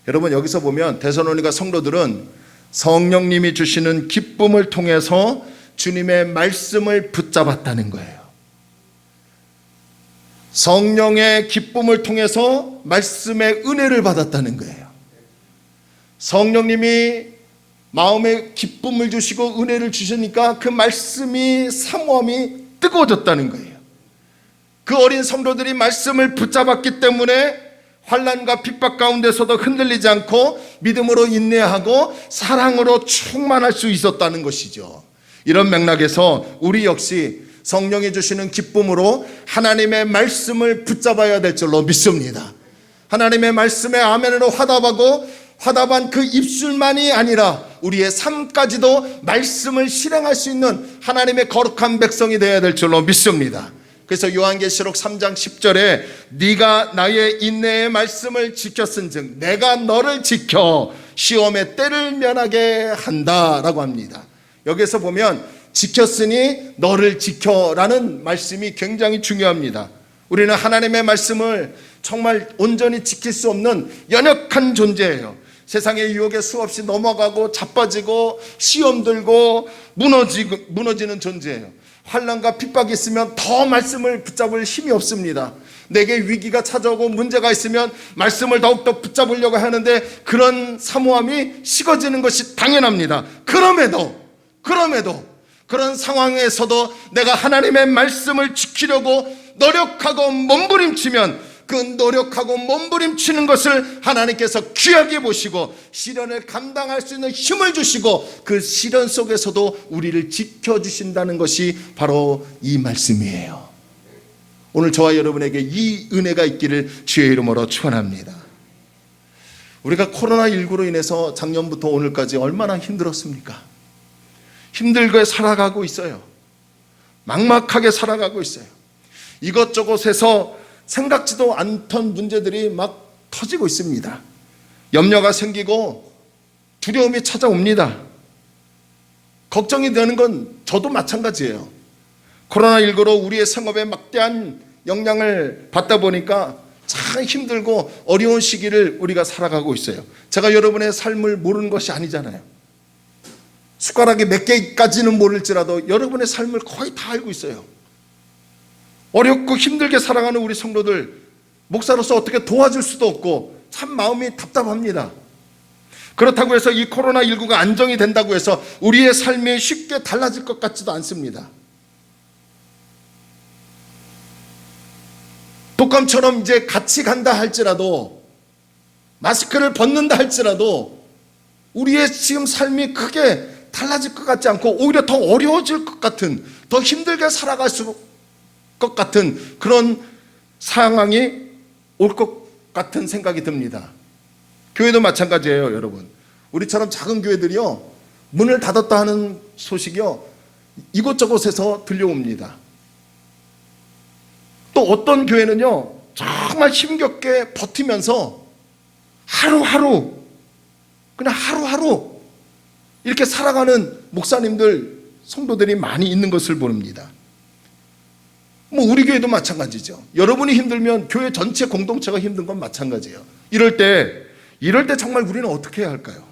여러분 여기서 보면 데살로니가 성도들은 성령님이 주시는 기쁨을 통해서 주님의 말씀을 붙잡았다는 거예요. 성령의 기쁨을 통해서 말씀의 은혜를 받았다는 거예요. 성령님이 마음에 기쁨을 주시고 은혜를 주시니까 그 말씀이 사모함이 뜨거워졌다는 거예요. 그 어린 성도들이 말씀을 붙잡았기 때문에 환난과 핍박 가운데서도 흔들리지 않고 믿음으로 인내하고 사랑으로 충만할 수 있었다는 것이죠. 이런 맥락에서 우리 역시 성령이 주시는 기쁨으로 하나님의 말씀을 붙잡아야 될 줄로 믿습니다. 하나님의 말씀에 아멘으로 화답한 그 입술만이 아니라 우리의 삶까지도 말씀을 실행할 수 있는 하나님의 거룩한 백성이 되어야 될 줄로 믿습니다. 그래서 요한계시록 3장 10절에 네가 나의 인내의 말씀을 지켰은즉 내가 너를 지켜 시험의 때를 면하게 한다라고 합니다. 여기서 보면 지켰으니 너를 지켜라는 말씀이 굉장히 중요합니다. 우리는 하나님의 말씀을 정말 온전히 지킬 수 없는 연약한 존재예요. 세상의 유혹에 수없이 넘어가고 자빠지고 시험 들고 무너지는 존재예요. 환난과 핍박이 있으면 더 말씀을 붙잡을 힘이 없습니다. 내게 위기가 찾아오고 문제가 있으면 말씀을 더욱더 붙잡으려고 하는데 그런 사모함이 식어지는 것이 당연합니다. 그럼에도 그런 상황에서도 내가 하나님의 말씀을 지키려고 노력하고 몸부림치면 그 노력하고 몸부림치는 것을 하나님께서 귀하게 보시고 시련을 감당할 수 있는 힘을 주시고 그 시련 속에서도 우리를 지켜주신다는 것이 바로 이 말씀이에요. 오늘 저와 여러분에게 이 은혜가 있기를 주의 이름으로 축원합니다. 우리가 코로나19로 인해서 작년부터 오늘까지 얼마나 힘들었습니까? 힘들게 살아가고 있어요. 막막하게 살아가고 있어요. 이것저것에서 생각지도 않던 문제들이 막 터지고 있습니다. 염려가 생기고 두려움이 찾아옵니다. 걱정이 되는 건 저도 마찬가지예요. 코로나19로 우리의 생업에 막대한 영향을 받다 보니까 참 힘들고 어려운 시기를 우리가 살아가고 있어요. 제가 여러분의 삶을 모르는 것이 아니잖아요. 숟가락이 몇 개까지는 모를지라도 여러분의 삶을 거의 다 알고 있어요. 어렵고 힘들게 살아가는 우리 성도들, 목사로서 어떻게 도와줄 수도 없고 참 마음이 답답합니다. 그렇다고 해서 이 코로나19가 안정이 된다고 해서 우리의 삶이 쉽게 달라질 것 같지도 않습니다. 독감처럼 이제 같이 간다 할지라도, 마스크를 벗는다 할지라도 우리의 지금 삶이 크게 달라질 것 같지 않고 오히려 더 어려워질 것 같은, 더 힘들게 살아갈 것 같은 그런 상황이 올 것 같은 생각이 듭니다. 교회도 마찬가지예요. 여러분, 우리처럼 작은 교회들이요, 문을 닫았다 하는 소식이요 이곳저곳에서 들려옵니다. 또 어떤 교회는요 정말 힘겹게 버티면서 하루하루 그냥 하루하루 이렇게 살아가는 목사님들, 성도들이 많이 있는 것을 보입니다. 뭐 우리 교회도 마찬가지죠. 여러분이 힘들면 교회 전체 공동체가 힘든 건 마찬가지예요. 이럴 때 정말 우리는 어떻게 해야 할까요?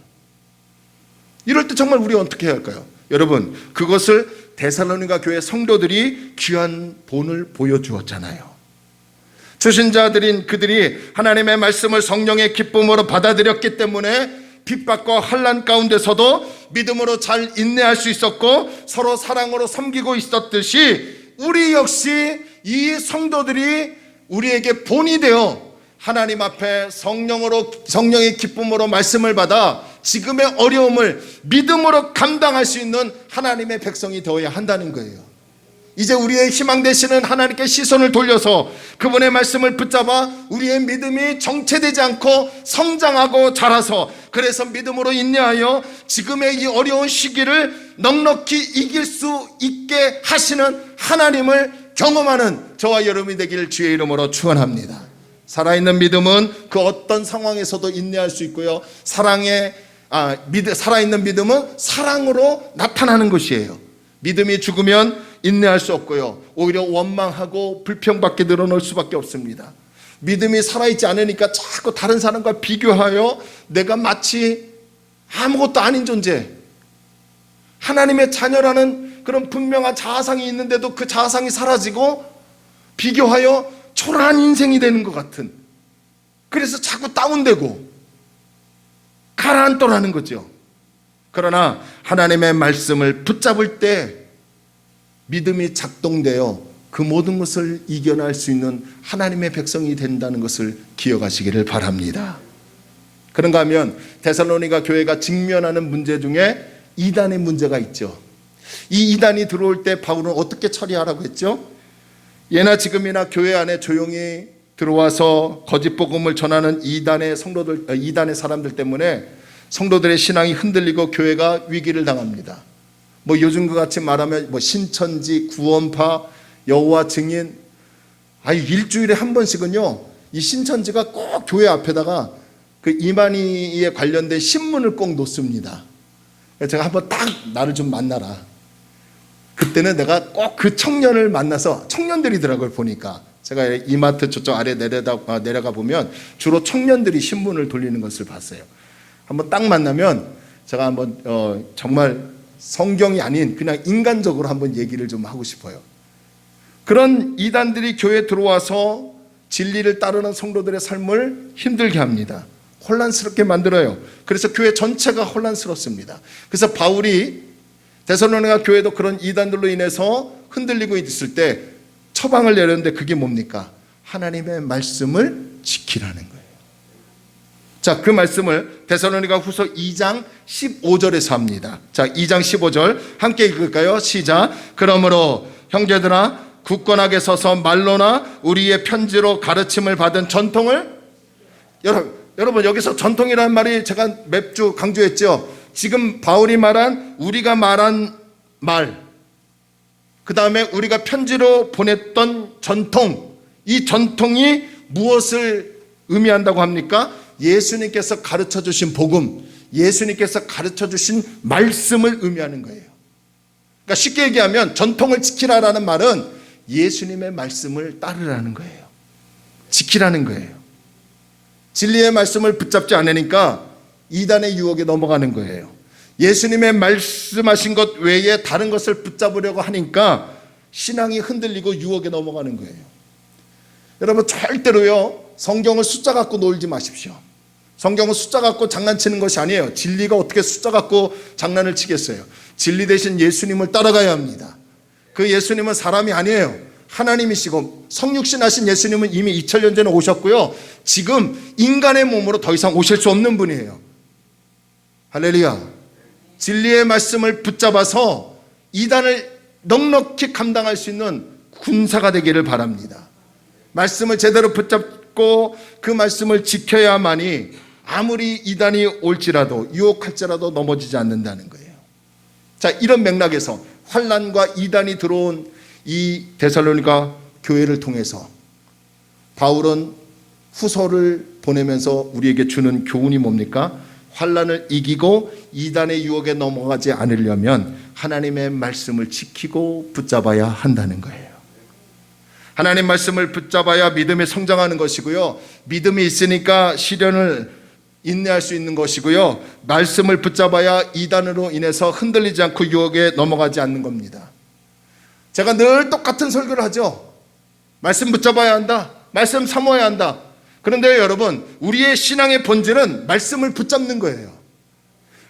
이럴 때 정말 우리 어떻게 해야 할까요? 여러분, 그것을 데살로니가 교회 성도들이 귀한 본을 보여주었잖아요. 주신자들인 그들이 하나님의 말씀을 성령의 기쁨으로 받아들였기 때문에 핍박과 환난 가운데서도 믿음으로 잘 인내할 수 있었고 서로 사랑으로 섬기고 있었듯이 우리 역시 이 성도들이 우리에게 본이 되어 하나님 앞에 성령의 기쁨으로 말씀을 받아 지금의 어려움을 믿음으로 감당할 수 있는 하나님의 백성이 되어야 한다는 거예요. 이제 우리의 희망 되시는 하나님께 시선을 돌려서 그분의 말씀을 붙잡아 우리의 믿음이 정체되지 않고 성장하고 자라서 그래서 믿음으로 인내하여 지금의 이 어려운 시기를 넉넉히 이길 수 있게 하시는 하나님을 경험하는 저와 여러분이 되기를 주의 이름으로 축원합니다. 살아있는 믿음은 그 어떤 상황에서도 인내할 수 있고요. 살아있는 믿음은 사랑으로 나타나는 것이에요. 믿음이 죽으면 인내할 수 없고요. 오히려 원망하고 불평밖에 늘어날 수밖에 없습니다. 믿음이 살아있지 않으니까 자꾸 다른 사람과 비교하여 내가 마치 아무것도 아닌 존재, 하나님의 자녀라는 그런 분명한 자아상이 있는데도 그 자아상이 사라지고 비교하여 초라한 인생이 되는 것 같은, 그래서 자꾸 다운되고 가라앉더라는 거죠. 그러나 하나님의 말씀을 붙잡을 때 믿음이 작동되어 그 모든 것을 이겨낼 수 있는 하나님의 백성이 된다는 것을 기억하시기를 바랍니다. 그런가 하면 데살로니가 교회가 직면하는 문제 중에 이단의 문제가 있죠. 이 이단이 들어올 때 바울은 어떻게 처리하라고 했죠? 예나 지금이나 교회 안에 조용히 들어와서 거짓 복음을 전하는 이단의 사람들 때문에 성도들의 신앙이 흔들리고 교회가 위기를 당합니다. 뭐 요즘 같이 말하면 뭐 신천지, 구원파, 여호와 증인, 일주일에 한 번씩은요 이 신천지가 꼭 교회 앞에다가 그 이만희에 관련된 신문을 꼭 놓습니다. 그래서 제가 한번 딱 나를 좀 만나라. 그때는 내가 꼭 그 청년을 만나서, 청년들이더라고요. 보니까 제가 이마트 저쪽 아래 내려가 보면 주로 청년들이 신문을 돌리는 것을 봤어요. 한번 딱 만나면 제가 한번 정말 성경이 아닌 그냥 인간적으로 한번 얘기를 좀 하고 싶어요. 그런 이단들이 교회에 들어와서 진리를 따르는 성도들의 삶을 힘들게 합니다. 혼란스럽게 만들어요. 그래서 교회 전체가 혼란스럽습니다. 그래서 바울이 데살로니가 교회도 그런 이단들로 인해서 흔들리고 있을 때 처방을 내렸는데 그게 뭡니까? 하나님의 말씀을 지키라는 거예요. 자, 그 말씀을 데살로니가 후서 2장 15절에서 합니다. 자, 2장 15절 함께 읽을까요? 시작. 그러므로 형제들아 굳건하게 서서 말로나 우리의 편지로 가르침을 받은 전통을, 여러분 여기서 전통이라는 말이 제가 몇 주 강조했죠. 지금 바울이 말한, 우리가 말한 말, 그 다음에 우리가 편지로 보냈던 전통, 이 전통이 무엇을 의미한다고 합니까? 예수님께서 가르쳐 주신 복음, 예수님께서 가르쳐 주신 말씀을 의미하는 거예요. 그러니까 쉽게 얘기하면 전통을 지키라라는 말은 예수님의 말씀을 따르라는 거예요. 지키라는 거예요. 진리의 말씀을 붙잡지 않으니까 이단의 유혹에 넘어가는 거예요. 예수님의 말씀하신 것 외에 다른 것을 붙잡으려고 하니까 신앙이 흔들리고 유혹에 넘어가는 거예요. 여러분 절대로요 성경을 숫자 갖고 놀지 마십시오. 성경은 숫자 갖고 장난치는 것이 아니에요. 진리가 어떻게 숫자 갖고 장난을 치겠어요. 진리 대신 예수님을 따라가야 합니다. 그 예수님은 사람이 아니에요. 하나님이시고 성육신 하신 예수님은 이미 2000년 전에 오셨고요, 지금 인간의 몸으로 더 이상 오실 수 없는 분이에요. 할렐루야. 진리의 말씀을 붙잡아서 이단을 넉넉히 감당할 수 있는 군사가 되기를 바랍니다. 말씀을 제대로 붙잡고 그 말씀을 지켜야만이 아무리 이단이 올지라도 유혹할지라도 넘어지지 않는다는 거예요. 자, 이런 맥락에서 환난과 이단이 들어온 이 데살로니가 교회를 통해서 바울은 후서를 보내면서 우리에게 주는 교훈이 뭡니까? 환난을 이기고 이단의 유혹에 넘어가지 않으려면 하나님의 말씀을 지키고 붙잡아야 한다는 거예요. 하나님 말씀을 붙잡아야 믿음이 성장하는 것이고요, 믿음이 있으니까 시련을 인내할 수 있는 것이고요, 말씀을 붙잡아야 이단으로 인해서 흔들리지 않고 유혹에 넘어가지 않는 겁니다. 제가 늘 똑같은 설교를 하죠. 말씀 붙잡아야 한다, 말씀 사모해야 한다. 그런데 여러분, 우리의 신앙의 본질은 말씀을 붙잡는 거예요.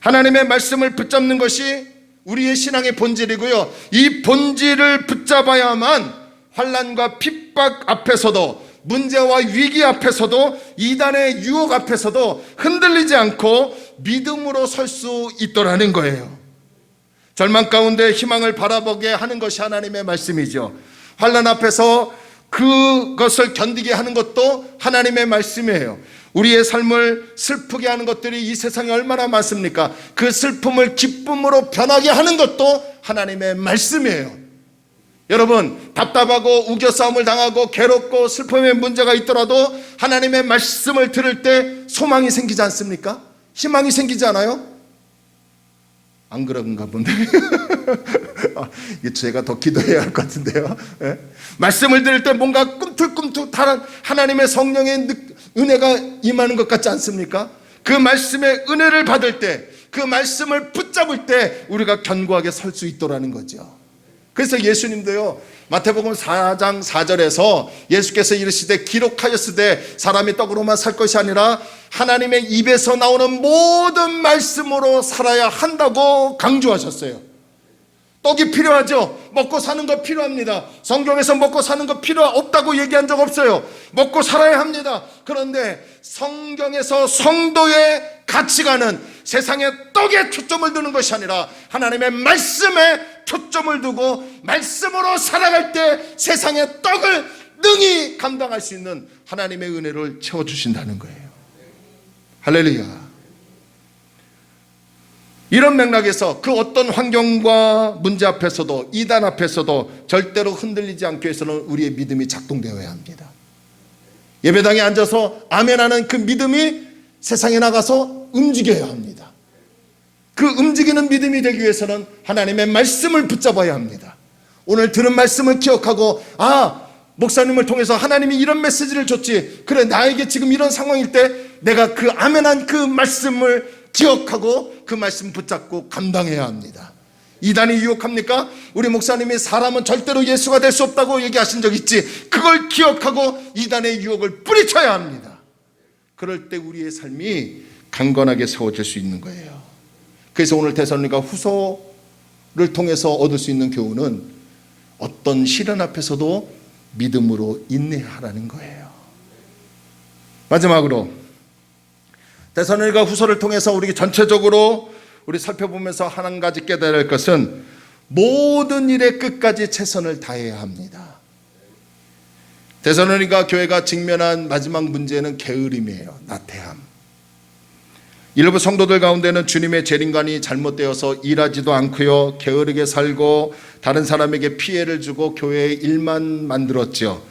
하나님의 말씀을 붙잡는 것이 우리의 신앙의 본질이고요, 이 본질을 붙잡아야만 환난과 핍박 앞에서도, 문제와 위기 앞에서도, 이단의 유혹 앞에서도 흔들리지 않고 믿음으로 설 수 있더라는 거예요. 절망 가운데 희망을 바라보게 하는 것이 하나님의 말씀이죠. 환난 앞에서 그것을 견디게 하는 것도 하나님의 말씀이에요. 우리의 삶을 슬프게 하는 것들이 이 세상에 얼마나 많습니까? 그 슬픔을 기쁨으로 변하게 하는 것도 하나님의 말씀이에요. 여러분, 답답하고 우겨싸움을 당하고 괴롭고 슬픔의 문제가 있더라도 하나님의 말씀을 들을 때 소망이 생기지 않습니까? 희망이 생기지 않아요? 안 그런가 본데. 제가 더 기도해야 할 것 같은데요. 예? 말씀을 들을 때 뭔가 꿈틀꿈틀한 하나님의 성령의 은혜가 임하는 것 같지 않습니까? 그 말씀의 은혜를 받을 때, 그 말씀을 붙잡을 때 우리가 견고하게 설 수 있도라는 거죠. 그래서 예수님도요, 마태복음 4장 4절에서 예수께서 이르시되 기록하였으되 사람이 떡으로만 살 것이 아니라 하나님의 입에서 나오는 모든 말씀으로 살아야 한다고 강조하셨어요. 떡이 필요하죠. 먹고 사는 거 필요합니다. 성경에서 먹고 사는 거 필요 없다고 얘기한 적 없어요. 먹고 살아야 합니다. 그런데 성경에서 성도의 가치관은 세상의 떡에 초점을 두는 것이 아니라 하나님의 말씀에 초점을 두고 말씀으로 살아갈 때 세상의 떡을 능히 감당할 수 있는 하나님의 은혜를 채워주신다는 거예요. 할렐루야. 이런 맥락에서 그 어떤 환경과 문제 앞에서도, 이단 앞에서도 절대로 흔들리지 않기 위해서는 우리의 믿음이 작동되어야 합니다. 예배당에 앉아서 아멘하는 그 믿음이 세상에 나가서 움직여야 합니다. 그 움직이는 믿음이 되기 위해서는 하나님의 말씀을 붙잡아야 합니다. 오늘 들은 말씀을 기억하고, 목사님을 통해서 하나님이 이런 메시지를 줬지, 그래 나에게 지금 이런 상황일 때 내가 그 아멘한 그 말씀을 기억하고 그 말씀 붙잡고 감당해야 합니다. 이단이 유혹합니까? 우리 목사님이 사람은 절대로 예수가 될 수 없다고 얘기하신 적 있지, 그걸 기억하고 이단의 유혹을 뿌리쳐야 합니다. 그럴 때 우리의 삶이 강건하게 세워질 수 있는 거예요. 그래서 오늘 데살로니가 후서를 통해서 얻을 수 있는 교훈은 어떤 시련 앞에서도 믿음으로 인내하라는 거예요. 마지막으로 데살로니가 후서를 통해서 우리 전체적으로 우리 살펴보면서 한 가지 깨달아야 할 것은 모든 일에 끝까지 최선을 다해야 합니다. 데살로니가 교회가 직면한 마지막 문제는 게으름이에요. 나태함. 일부 성도들 가운데는 주님의 재림관이 잘못되어서 일하지도 않고요, 게으르게 살고 다른 사람에게 피해를 주고 교회의 일만 만들었죠.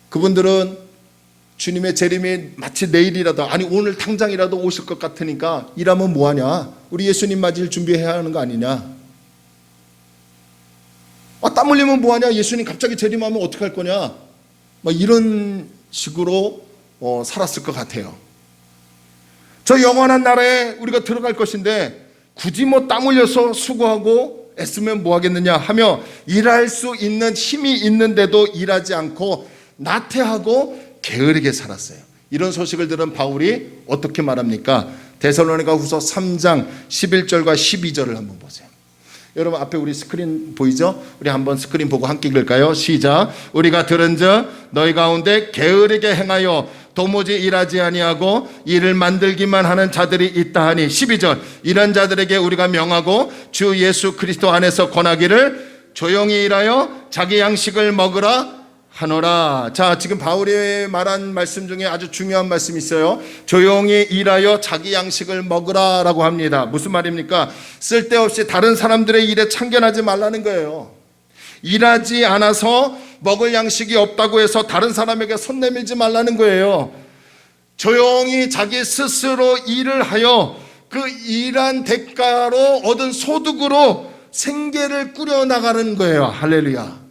그분들은 주님의 재림이 마치 내일이라도, 아니 오늘 당장이라도 오실 것 같으니까 일하면 뭐하냐, 우리 예수님 맞을 준비해야 하는 거 아니냐, 땀 흘리면 뭐하냐, 예수님 갑자기 재림하면 어떡할 거냐, 이런 식으로 살았을 것 같아요. 저 영원한 나라에 우리가 들어갈 것인데 굳이 땀 흘려서 수고하고 애쓰면 뭐 하겠느냐 하며 일할 수 있는 힘이 있는데도 일하지 않고 나태하고 게으르게 살았어요. 이런 소식을 들은 바울이 어떻게 말합니까? 데살로니가 후서 3장 11절과 12절을 한번 보세요. 여러분 앞에 우리 스크린 보이죠? 우리 한번 스크린 보고 함께 읽을까요? 시작. 우리가 들은즉 너희 가운데 게으르게 행하여 도무지 일하지 아니하고 일을 만들기만 하는 자들이 있다 하니, 12절. 이런 자들에게 우리가 명하고 주 예수 그리스도 안에서 권하기를 조용히 일하여 자기 양식을 먹으라 하노라. 자, 지금 바울이 말한 말씀 중에 아주 중요한 말씀이 있어요. 조용히 일하여 자기 양식을 먹으라 라고 합니다. 무슨 말입니까? 쓸데없이 다른 사람들의 일에 참견하지 말라는 거예요. 일하지 않아서 먹을 양식이 없다고 해서 다른 사람에게 손 내밀지 말라는 거예요. 조용히 자기 스스로 일을 하여 그 일한 대가로 얻은 소득으로 생계를 꾸려나가는 거예요. 할렐루야.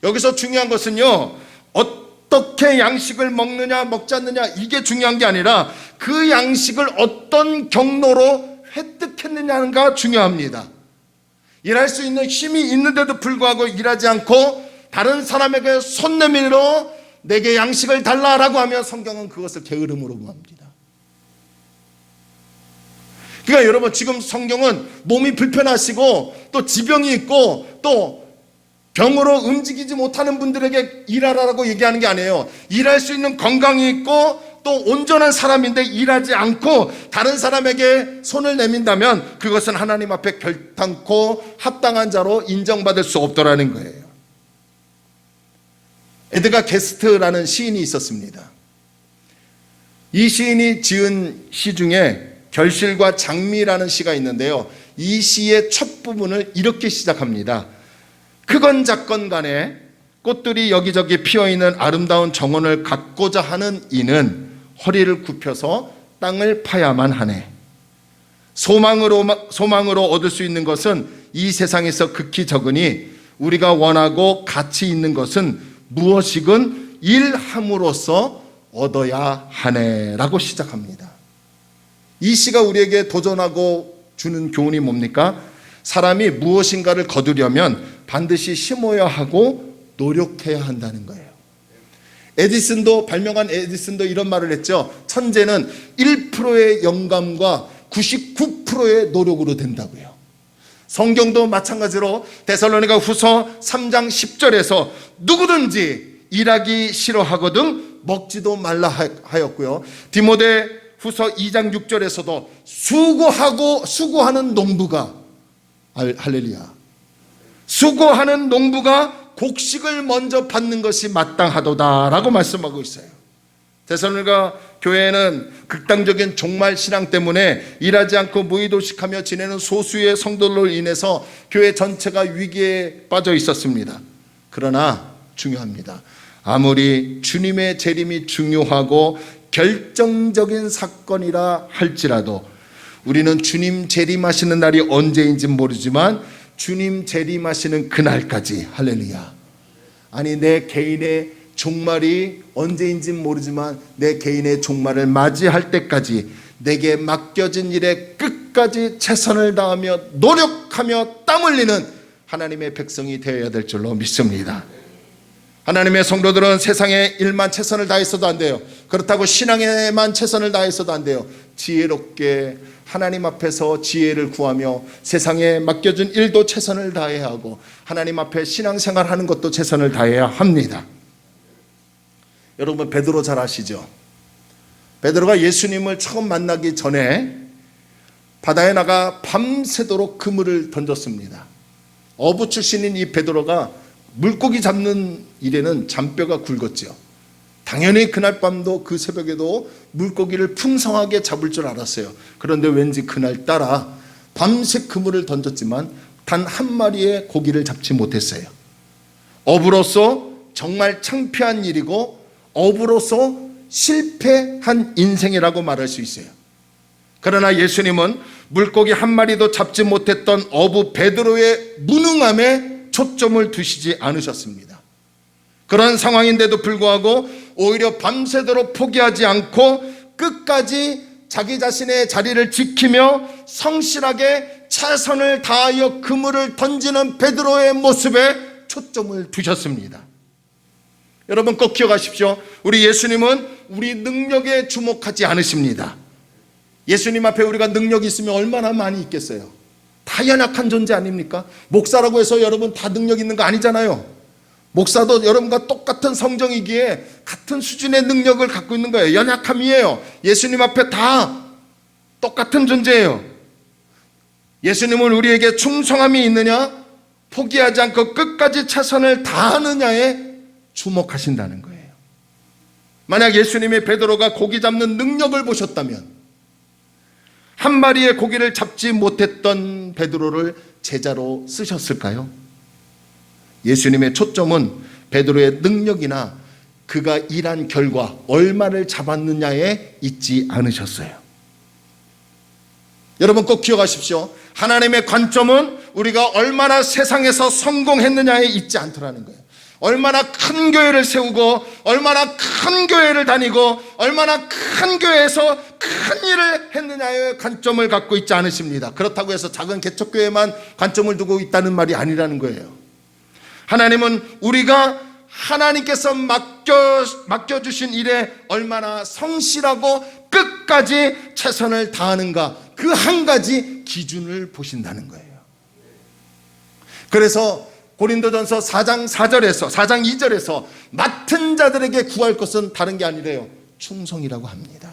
여기서 중요한 것은요, 어떻게 양식을 먹느냐 먹지 않느냐 이게 중요한 게 아니라 그 양식을 어떤 경로로 획득했느냐가 중요합니다. 일할 수 있는 힘이 있는데도 불구하고 일하지 않고 다른 사람에게 손 내밀어 내게 양식을 달라라고 하면 성경은 그것을 게으름으로 보합니다. 그러니까 여러분, 지금 성경은 몸이 불편하시고 또 지병이 있고 또 병으로 움직이지 못하는 분들에게 일하라고 얘기하는 게 아니에요. 일할 수 있는 건강이 있고 또 온전한 사람인데 일하지 않고 다른 사람에게 손을 내민다면 그것은 하나님 앞에 결탄코 합당한 자로 인정받을 수 없더라는 거예요. 에드가 게스트라는 시인이 있었습니다. 이 시인이 지은 시 중에 결실과 장미라는 시가 있는데요, 이 시의 첫 부분을 이렇게 시작합니다. 크건 작건 간에 꽃들이 여기저기 피어있는 아름다운 정원을 갖고자 하는 이는 허리를 굽혀서 땅을 파야만 하네. 소망으로 얻을 수 있는 것은 이 세상에서 극히 적으니 우리가 원하고 가치 있는 것은 무엇이건 일함으로써 얻어야 하네 라고 시작합니다. 이 시가 우리에게 도전하고 주는 교훈이 뭡니까? 사람이 무엇인가를 거두려면 반드시 심어야 하고 노력해야 한다는 거예요. 발명한 에디슨도 이런 말을 했죠. 천재는 1%의 영감과 99%의 노력으로 된다고요. 성경도 마찬가지로 데살로니가 후서 3장 10절에서 누구든지 일하기 싫어하거든 먹지도 말라 하였고요. 디모데 후서 2장 6절에서도 수고하는 농부가, 할렐루야, 수고하는 농부가 곡식을 먼저 받는 것이 마땅하도다라고 말씀하고 있어요. 데살로니가 교회는 극단적인 종말 신앙 때문에 일하지 않고 무의도식하며 지내는 소수의 성도들로 인해서 교회 전체가 위기에 빠져 있었습니다. 그러나 중요합니다. 아무리 주님의 재림이 중요하고 결정적인 사건이라 할지라도 우리는 주님 재림하시는 날이 언제인지 모르지만 주님 재림하시는 그날까지, 할렐루야, 아니 내 개인의 종말이 언제인지 모르지만 내 개인의 종말을 맞이할 때까지 내게 맡겨진 일에 끝까지 최선을 다하며 노력하며 땀 흘리는 하나님의 백성이 되어야 될 줄로 믿습니다. 하나님의 성도들은 세상의 일만 최선을 다했어도 안 돼요. 그렇다고 신앙에만 최선을 다했어도 안 돼요. 지혜롭게 하나님 앞에서 지혜를 구하며 세상에 맡겨진 일도 최선을 다해야 하고 하나님 앞에 신앙생활하는 것도 최선을 다해야 합니다. 여러분, 베드로 잘 아시죠? 베드로가 예수님을 처음 만나기 전에 바다에 나가 밤새도록 그물을 던졌습니다. 어부 출신인 이 베드로가 물고기 잡는 일에는 잔뼈가 굵었죠. 당연히 그날 밤도 그 새벽에도 물고기를 풍성하게 잡을 줄 알았어요. 그런데 왠지 그날따라 밤새 그물을 던졌지만 단 한 마리의 고기를 잡지 못했어요. 어부로서 정말 창피한 일이고 어부로서 실패한 인생이라고 말할 수 있어요. 그러나 예수님은 물고기 한 마리도 잡지 못했던 어부 베드로의 무능함에 초점을 두시지 않으셨습니다. 그런 상황인데도 불구하고 오히려 밤새도록 포기하지 않고 끝까지 자기 자신의 자리를 지키며 성실하게 최선을 다하여 그물을 던지는 베드로의 모습에 초점을 두셨습니다. 여러분, 꼭 기억하십시오. 우리 예수님은 우리 능력에 주목하지 않으십니다. 예수님 앞에 우리가 능력이 있으면 얼마나 많이 있겠어요. 다 연약한 존재 아닙니까? 목사라고 해서 여러분 다 능력 있는 거 아니잖아요. 목사도 여러분과 똑같은 성정이기에 같은 수준의 능력을 갖고 있는 거예요. 연약함이에요. 예수님 앞에 다 똑같은 존재예요. 예수님은 우리에게 충성함이 있느냐, 포기하지 않고 끝까지 최선을 다하느냐에 주목하신다는 거예요. 만약 예수님이 베드로가 고기 잡는 능력을 보셨다면 한 마리의 고기를 잡지 못했던 베드로를 제자로 쓰셨을까요? 예수님의 초점은 베드로의 능력이나 그가 일한 결과 얼마를 잡았느냐에 있지 않으셨어요. 여러분 꼭 기억하십시오. 하나님의 관점은 우리가 얼마나 세상에서 성공했느냐에 있지 않더라는 거예요. 얼마나 큰 교회를 세우고 얼마나 큰 교회를 다니고 얼마나 큰 교회에서 큰 일을 했느냐의 관점을 갖고 있지 않으십니다. 그렇다고 해서 작은 개척교회만 관점을 두고 있다는 말이 아니라는 거예요. 하나님은 우리가 하나님께서 맡겨주신 일에 얼마나 성실하고 끝까지 최선을 다하는가, 그 한 가지 기준을 보신다는 거예요. 그래서 고린도전서 4장 2절에서 맡은 자들에게 구할 것은 다른 게 아니래요. 충성이라고 합니다.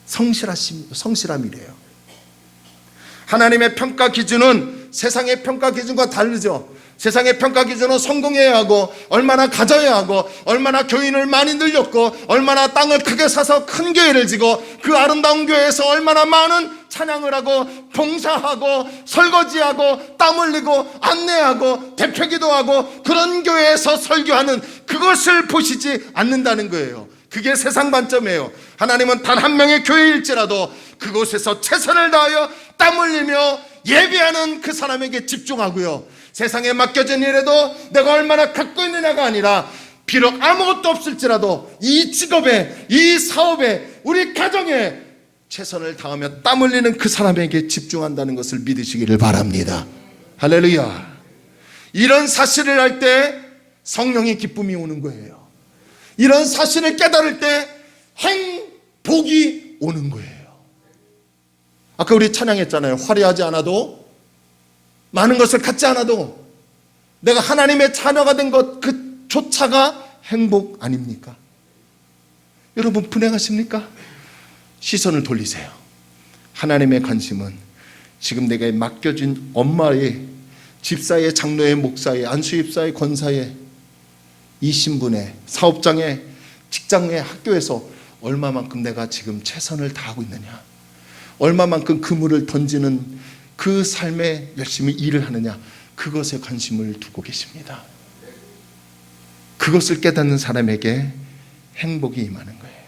성실함이래요. 하나님의 평가 기준은 세상의 평가 기준과 다르죠. 세상의 평가 기준은 성공해야 하고 얼마나 가져야 하고 얼마나 교인을 많이 늘렸고 얼마나 땅을 크게 사서 큰 교회를 지고 그 아름다운 교회에서 얼마나 많은 찬양을 하고 봉사하고 설거지하고 땀 흘리고 안내하고 대표기도하고 그런 교회에서 설교하는 그것을 보시지 않는다는 거예요. 그게 세상 관점이에요. 하나님은 단 한 명의 교회일지라도 그곳에서 최선을 다하여 땀 흘리며 예배하는 그 사람에게 집중하고요, 세상에 맡겨진 일에도 내가 얼마나 갖고 있느냐가 아니라 비록 아무것도 없을지라도 이 직업에, 이 사업에, 우리 가정에 최선을 다하며 땀 흘리는 그 사람에게 집중한다는 것을 믿으시기를 바랍니다. 할렐루야. 이런 사실을 할 때 성령의 기쁨이 오는 거예요. 이런 사실을 깨달을 때 행복이 오는 거예요. 아까 우리 찬양했잖아요. 화려하지 않아도, 많은 것을 갖지 않아도 내가 하나님의 자녀가 된 것 그조차가 행복 아닙니까? 여러분 불행하십니까? 시선을 돌리세요. 하나님의 관심은 지금 내게 맡겨진 엄마의, 집사의, 장로의, 목사의, 안수입사의, 권사의, 이 신분의, 사업장의, 직장의, 학교에서 얼마만큼 내가 지금 최선을 다하고 있느냐, 얼마만큼 그물을 던지는 그 삶에 열심히 일을 하느냐, 그것에 관심을 두고 계십니다. 그것을 깨닫는 사람에게 행복이 임하는 거예요.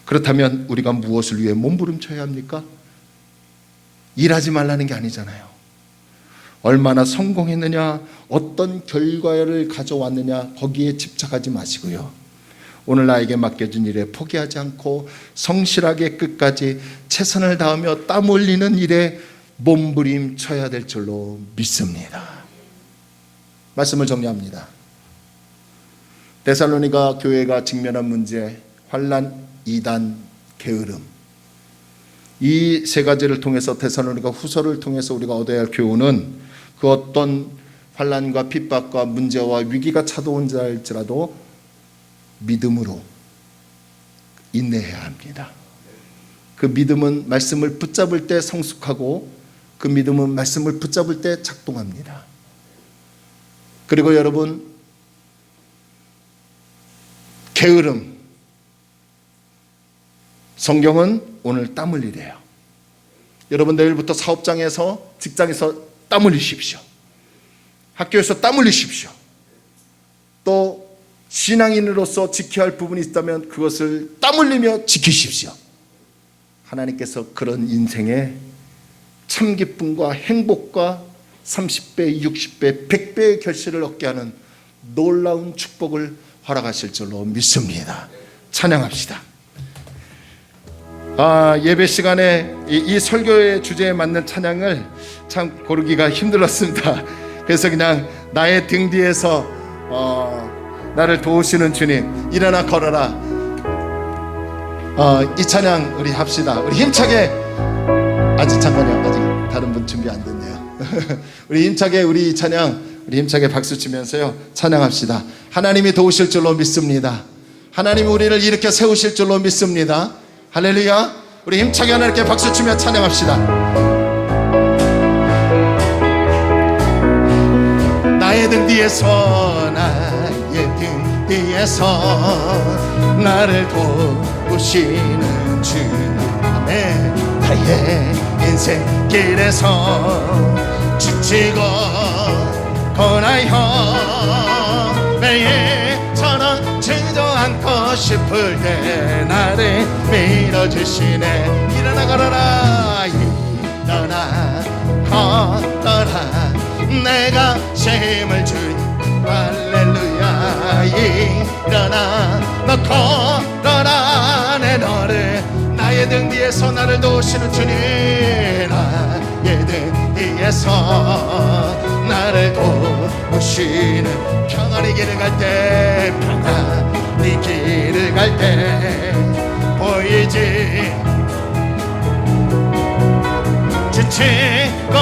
그렇다면 우리가 무엇을 위해 몸부림쳐야 합니까? 일하지 말라는 게 아니잖아요. 얼마나 성공했느냐, 어떤 결과를 가져왔느냐, 거기에 집착하지 마시고요, 오늘 나에게 맡겨진 일에 포기하지 않고 성실하게 끝까지 최선을 다하며 땀 흘리는 일에 몸부림쳐야 될 줄로 믿습니다. 말씀을 정리합니다. 데살로니가 교회가 직면한 문제, 환난, 이단, 게으름, 이 세 가지를 통해서 데살로니가 후서를 통해서 우리가 얻어야 할 교훈은 그 어떤 환난과 핍박과 문제와 위기가 찾아온 자일지라도 믿음으로 인내해야 합니다. 그 믿음은 말씀을 붙잡을 때 성숙하고 그 믿음은 말씀을 붙잡을 때 작동합니다. 그리고 여러분, 게으름, 성경은 오늘 땀 흘리래요. 여러분 내일부터 사업장에서, 직장에서 땀 흘리십시오. 학교에서 땀 흘리십시오. 또 신앙인으로서 지켜야 할 부분이 있다면 그것을 땀 흘리며 지키십시오. 하나님께서 그런 인생에 참 기쁨과 행복과 30배, 60배, 100배의 결실을 얻게 하는 놀라운 축복을 허락하실 줄로 믿습니다. 찬양합시다. 예배 시간에 이 설교의 주제에 맞는 찬양을 참 고르기가 힘들었습니다. 그래서 그냥 나의 등 뒤에서 나를 도우시는 주님, 일어나 걸어라, 이 찬양 우리 합시다. 우리 힘차게, 아직 잠깐요, 아직 다른 분 준비 안 됐네요. 우리 힘차게, 우리 이 찬양 우리 힘차게 박수 치면서요 찬양합시다. 하나님이 도우실 줄로 믿습니다. 하나님이 우리를 일으켜 세우실 줄로 믿습니다. 할렐루야. 우리 힘차게 하나님께 박수 치며 찬양합시다. 나의 등 뒤에서, 나의 등 뒤에서 나를 도우시는 주님의, 나의 인생길에서 지치고 고나여 매일 전원 싶을 때 나를 밀어주시네. 일어나 걸어라 일어나 걸어라 내가 새 힘을 주리 할렐루야. 일어나 너 걸어라 내 너를 나의 등 뒤에서 나를 도우시는 주님 나의 등 뒤에서 나를 도우시는 평안의 길을 갈 때 평안의 길을 갈 때 보이지 지치고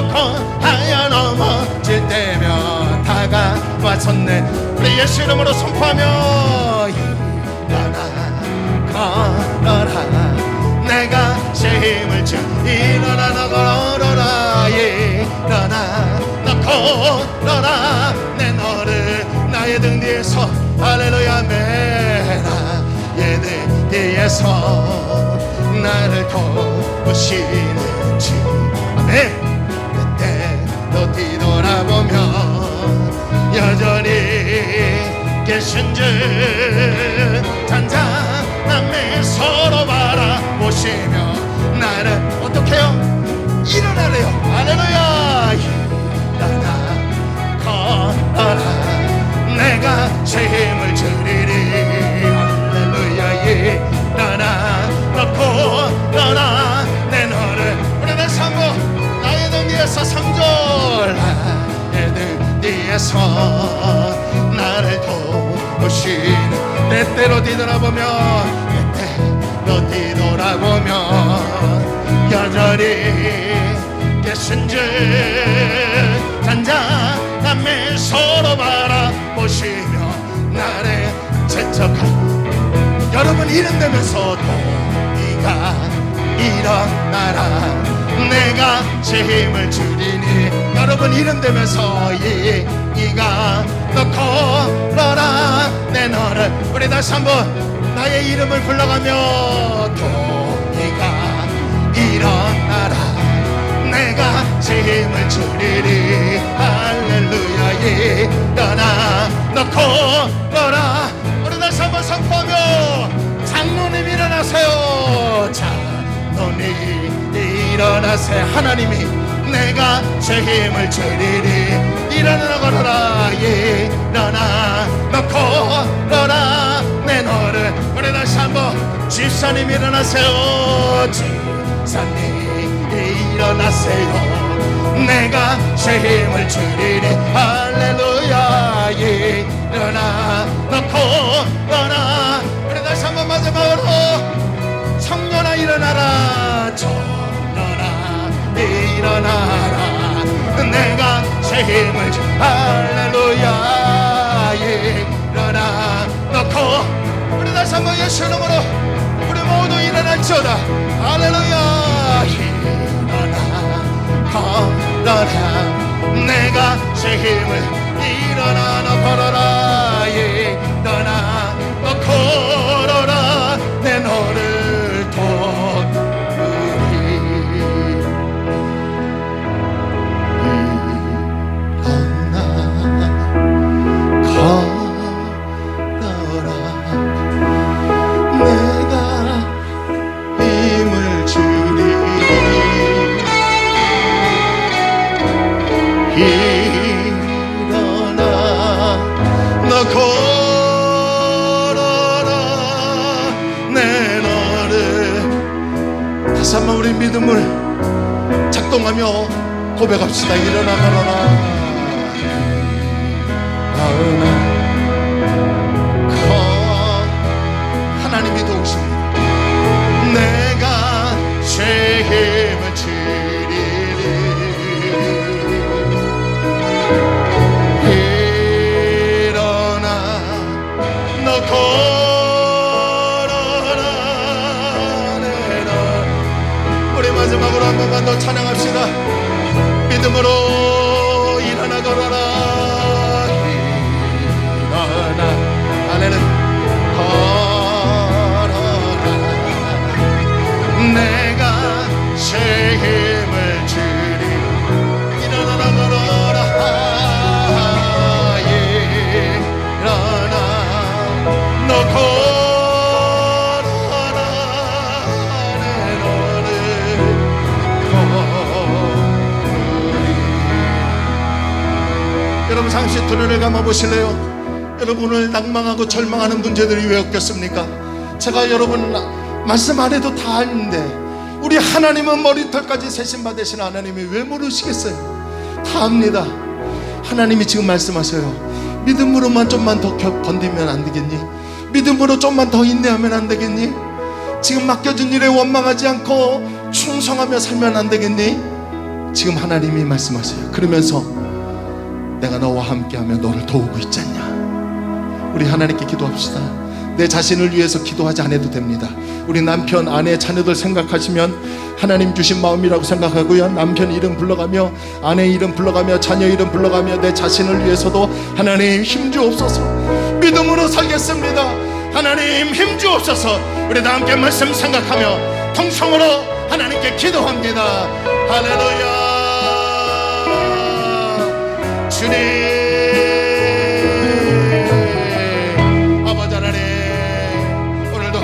하여 넘어질 때면 다가와섰네. 우리 예수 이름으로 선포하며 일어나 걸어라 내가 새 힘을 주 일어나 너 걸어라 일어나 너 걸어라 내 너를 나의 등 뒤에서 할렐루야 내 나의 등 뒤에서 나를 도우시는 주 아멘. 그때 또 뒤돌아보며 여전히 계신 주 잔잔함에 서로 바라보시며 나는 어떻게 해요? 일어나래요. 할렐루야. 일어나 걸어라 내가 새 힘을 주리리 할렐루야. 일어나 너 걸어라 내 너를 우리 다시 한번 나의 등 뒤에서 3절 나의 등 뒤에서 나를 도우시는 때때로 뒤돌아보면 때때로 뒤돌아보면 여전히 계신 주 잔잔함에 서로 바라보시며 나를 채척한 여러분 이름 되면서도 네가 일어나라 내가 새 힘을 주리니 여러분 이름 되면서 네가 너 걸어라 내 너를 우리 다시 한번 나의 이름을 불러가며 또 네가 일어나라 내가 새 힘을 주리리 할렐루야. 일어나 너 걸어라 우리 다시 한번 선포하며 장로님 일어나세요. 장로님 일어나세요. 하나님이 내가 새 힘을 주리리 일어나 걸어라 일어나 너 걸어라 내 너를 우리 다시 한번 집사님 일어나세요. 집사님 일어나세요. 내가 새 힘을 주리니 할렐루야. 일어나 너 걸어라 우리 다시 한번 마지막으로 청년아 일어나라 청년아 일어나라 내가 새 힘을 주 할렐루야. 일어나 너 우리 다시 한번 예수 이름으로 우리 모두 일어날지어다. 할렐루야. 일어나 걸어라 내가 새 힘을 일어나 너 걸어라 일어나 너 걸어라 내 너를 돕으리 일어나 걸어라 내가 힘을 주리 일어나 너 걸어라 내 너를 다시 한번 우리 믿음을 작동하며 고백합시다. 일어나 걸어라 하나님이 도우십니다. 내가 새 힘을 주리리 일어나 너 걸어라 내 너 우리 마지막으로 한 번만 더 찬양합시다. 믿음으로 일어나 잠시 두 눈을 감아 보실래요? 여러분, 오늘 낭망하고 절망하는 문제들이 왜 없겠습니까? 제가 여러분 말씀 안 해도 다 아는데, 우리 하나님은 머리털까지 세심 받으신 하나님이 왜 모르시겠어요? 다 압니다. 하나님이 지금 말씀하셔요. 믿음으로만 좀만 더 견디면 안 되겠니? 믿음으로 좀만 더 인내하면 안 되겠니? 지금 맡겨준 일에 원망하지 않고 충성하며 살면 안 되겠니? 지금 하나님이 말씀하세요. 그러면서 내가 너와 함께하며 너를 도우고 있지 않냐? 우리 하나님께 기도합시다. 내 자신을 위해서 기도하지 않아도 됩니다. 우리 남편, 아내, 자녀들 생각하시면 하나님 주신 마음이라고 생각하고요, 남편 이름 불러가며, 아내 이름 불러가며, 자녀 이름 불러가며 내 자신을 위해서도 하나님 힘주옵소서, 믿음으로 살겠습니다, 하나님 힘주옵소서, 우리 다 함께 말씀 생각하며 통성으로 하나님께 기도합니다. 할렐루야. 주님,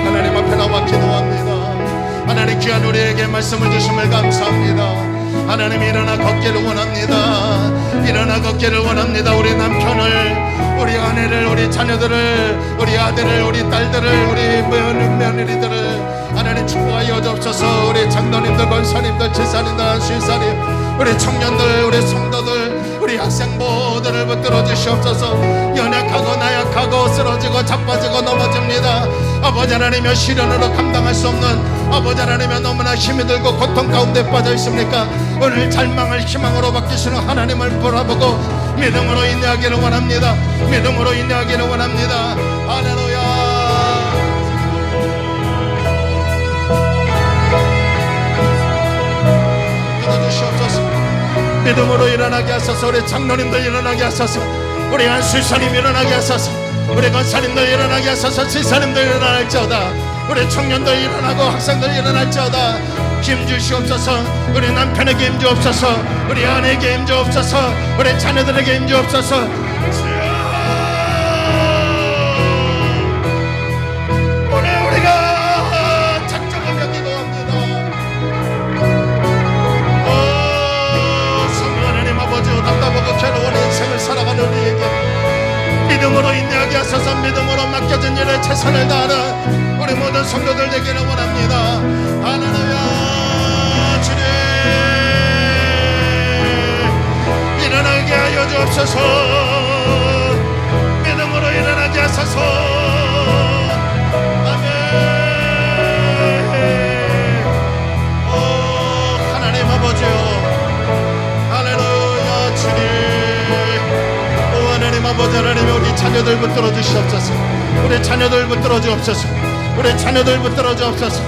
하나님 앞에 나와 기도합니다. 하나님 귀한 우리에게 말씀을 주심을 감사합니다. 하나님 일어나 걷기를 원합니다. 일어나 걷기를 원합니다. 우리 남편을, 우리 아내를, 우리 자녀들을, 우리 아들을, 우리 딸들을, 우리 며느리들을 하나님 축복하여 주옵소서. 우리 장로님들, 권사님들, 지사님들, 안수사님, 우리 청년들, 우리 성도들, 우리 학생부들을 붙들어 주시옵소서. 연약하고 나약하고 쓰러지고 자빠지고 넘어집니다. 아버지 하나님의 시련으로 감당할 수 없는 아버지 하나님의 너무나 힘이 들고 고통 가운데 빠져 있습니까? 오늘 절망을 희망으로 바뀌시는 하나님을 바라보고 믿음으로 인내하기를 원합니다. 믿음으로 인내하기를 원합니다. 할렐루야. 주시옵소서. 믿음으로 일어나게 하소서. 우리 장로님들 일어나게 하소서. 우리 안수사님 일어나게 하소서. 우리 권사님들 일어나게 하소서. 지사님들 일어날지어다. 우리 청년들 일어나고 학생들 일어날지어다. 힘 주시옵소서. 우리 남편에게 힘 주옵소서. 우리 아내에게 힘 주옵소서. 우리 자녀들에게 힘 주옵소서. 오늘 우리가 작정하며 기도합니다. 성령 하나님 아버지, 답답하고 괴로운 인생을 살아가는 우리에게 믿음으로 인내하게 하소서. 믿음으로 맡겨진 일에 최선을 다하는 우리 모든 성도들 되기를 원합니다. 할렐루야. 주님 일어나게 하여 주옵소서. 믿음으로 일어나게 하소서. 아멘. 오 하나님 아버지요, 할렐루야. 주님 하나님 아버지, 하나님 우리 자녀들 붙들어 주시옵소서. 우리 자녀들 붙들어 주옵소서. 우리 자녀들 붙들어 주옵소서.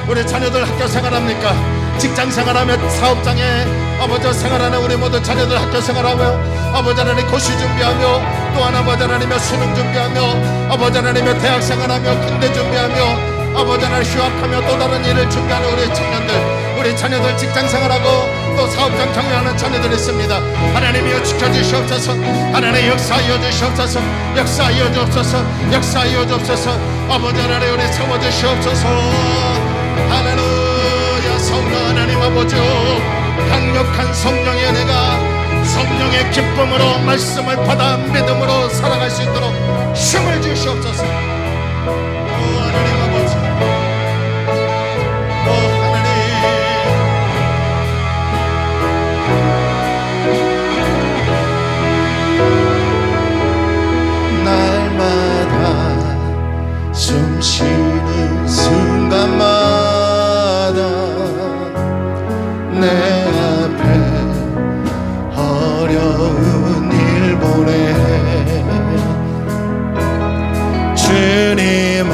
우리 자녀들 학교 생활합니까? 직장 생활하며 사업장에 아버지 생활하는 우리 모두 자녀들 학교 생활하며 아버지 하나님 고시 준비하며 또한 아버지 하나님의 수능 준비하며 아버지 하나님의 대학 생활하며 군대 준비하며 아버지 하나님 휴학하며 또 다른 일을 준비하는 우리 청년들, 우리 자녀들 직장 생활하고 또 사업장 경영하는 자녀들이 있습니다. 하나님이여 지켜주시옵소서. 하나님 역사하여 주시옵소서. 역사하여 주옵소서. 역사하여 주옵소서. 아버지 하나님 우리 세워주시옵소서. 할렐루야. 성령 하나님 아버지요, 강력한 성령의 은혜가 성령의 기쁨으로 말씀을 받아 믿음으로 살아갈 수 있도록 힘을 주시옵소서. 오 하나님 아버지, 오 하나님, 날마다 숨 쉬는 순간마다 내 앞에 어려운 일 보내 주님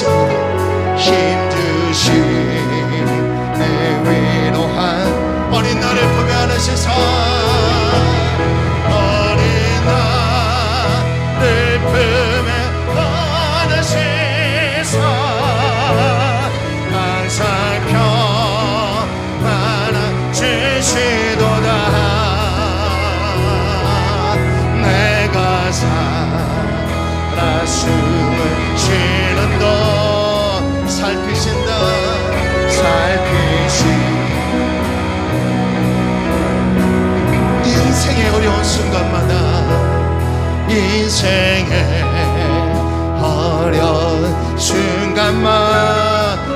주십니다. 힘주신 내 위로한 어린 나를 품에 안으시사 어린 나를 품에 안으시사 항상 평안한 주시도다. 내가 살아 숨을 쉬는 동 살피신다. 인생의 어려운 순간마다 인생의 어려운 순간만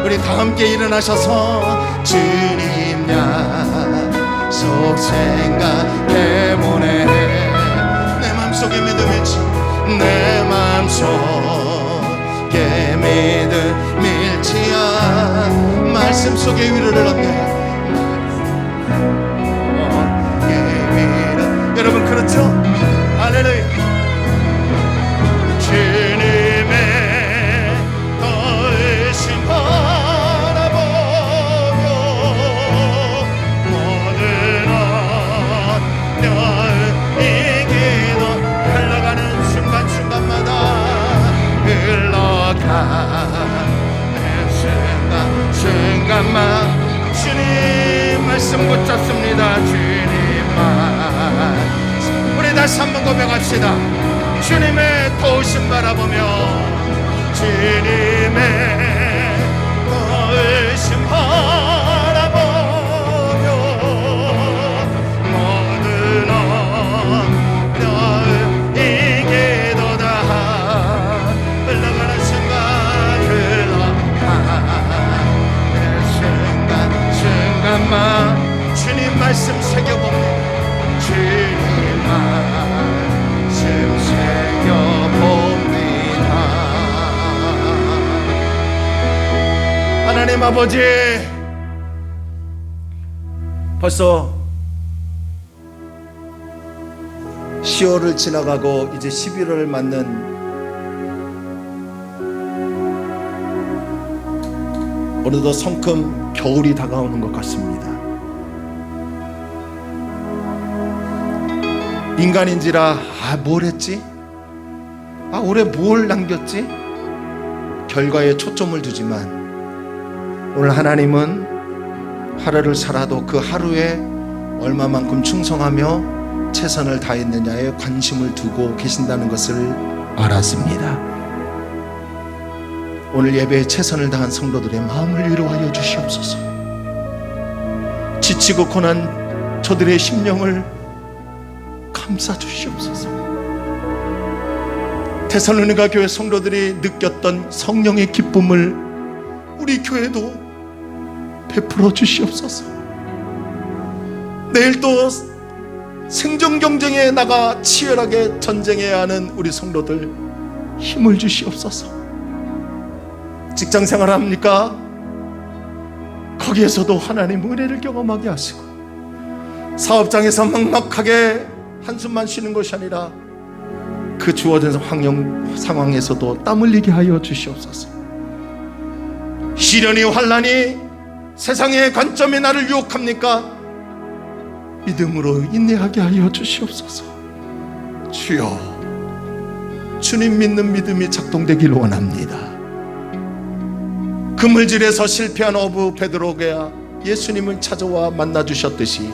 우리 다 함께 일어나셔서 주님 약속 생각해보네. 내 맘속에 믿음이 내 맘속에 믿음이 일치한 말씀 속에 위로를 얻네. 여러분 그렇죠? 할렐루야. 주님의 더으심 바라보며 모든 어려운 이기도 흘러가는 순간순간마다 흘러가는 순간만 주님 말씀 붙잡습니다. 주님만 우리 다시 한번 고백합시다. 주님의 도우심 바라보며 주님의 도우심 바라보며 모든 어려움 이기도다. 흘러가는 순간 순간만 주님 말씀 새겨봅니다. 주님 말씀 새겨봅니다. 하나님 아버지, 벌써 10월을 지나가고 이제 11월을 맞는 어느덧 성큼 겨울이 다가오는 것 같습니다. 인간인지라 뭘 했지? 올해 뭘 남겼지? 결과에 초점을 두지만 오늘 하나님은 하루를 살아도 그 하루에 얼마만큼 충성하며 최선을 다했느냐에 관심을 두고 계신다는 것을 알았습니다. 오늘 예배에 최선을 다한 성도들의 마음을 위로하여 주시옵소서. 지치고 고난 저들의 심령을 감싸 주시옵소서. 데살로니가 교회 성도들이 느꼈던 성령의 기쁨을 우리 교회도 베풀어 주시옵소서. 내일 또 생존 경쟁에 나가 치열하게 전쟁해야 하는 우리 성도들 힘을 주시옵소서. 직장 생활 합니까? 거기에서도 하나님 은혜를 경험하게 하시고, 사업장에서 막막하게 한숨만 쉬는 것이 아니라 그 주어진 환경 상황에서도 땀 흘리게 하여 주시옵소서. 시련이 환난이 세상의 관점이 나를 유혹합니까? 믿음으로 인내하게 하여 주시옵소서. 주여, 주님 믿는 믿음이 작동되길 원합니다. 그물질에서 실패한 어부 베드로가 예수님을 찾아와 만나주셨듯이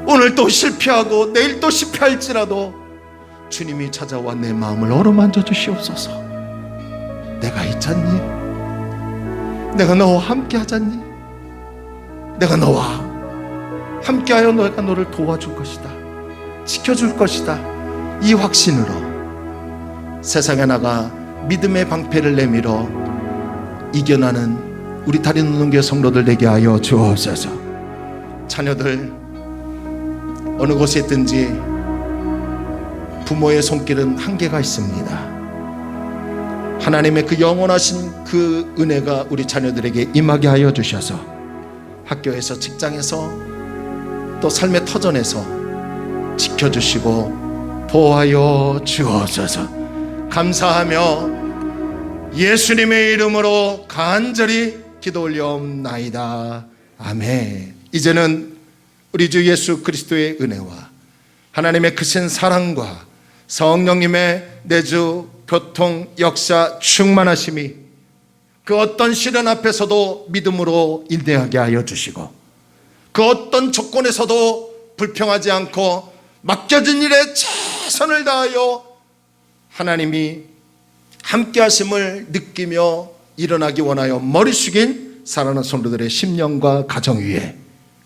오늘 또 실패하고 내일 또 실패할지라도 주님이 찾아와 내 마음을 어루만져 주시옵소서. 내가 있잖니? 내가 너와 함께 하잖니? 내가 너와 함께하여 내가 너를 도와줄 것이다, 지켜줄 것이다, 이 확신으로 세상에 나가 믿음의 방패를 내밀어 이겨나는 우리 다린운동교회 성도들 되게 하여 주옵소서. 자녀들 어느 곳에 있든지 부모의 손길은 한계가 있습니다. 하나님의 그 영원하신 그 은혜가 우리 자녀들에게 임하게 하여 주셔서 학교에서, 직장에서, 또 삶의 터전에서 지켜주시고 보호하여 주옵소서. 감사하며 예수님의 이름으로 간절히 기도 올려옵나이다. 아멘. 이제는 우리 주 예수 그리스도의 은혜와 하나님의 크신 사랑과 성령님의 내주 교통 역사 충만하심이 그 어떤 시련 앞에서도 믿음으로 인내하게 하여 주시고 그 어떤 조건에서도 불평하지 않고 맡겨진 일에 최선을 다하여 하나님이 함께 하심을 느끼며 일어나기 원하여 머리 숙인 사랑하는 성도들의 심령과 가정 위에,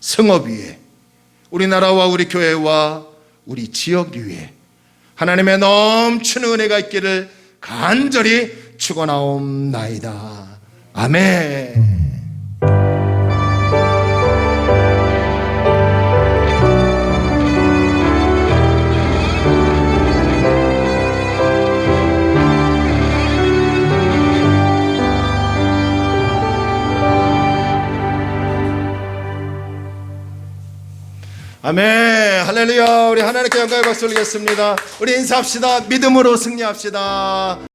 성업 위에, 우리나라와 우리 교회와 우리 지역 위에 하나님의 넘치는 은혜가 있기를 간절히 축원하옵나이다. 아멘. 아멘. 할렐루야. 우리 하나님께 영광의 박수 올리겠습니다. 우리 인사합시다. 믿음으로 승리합시다.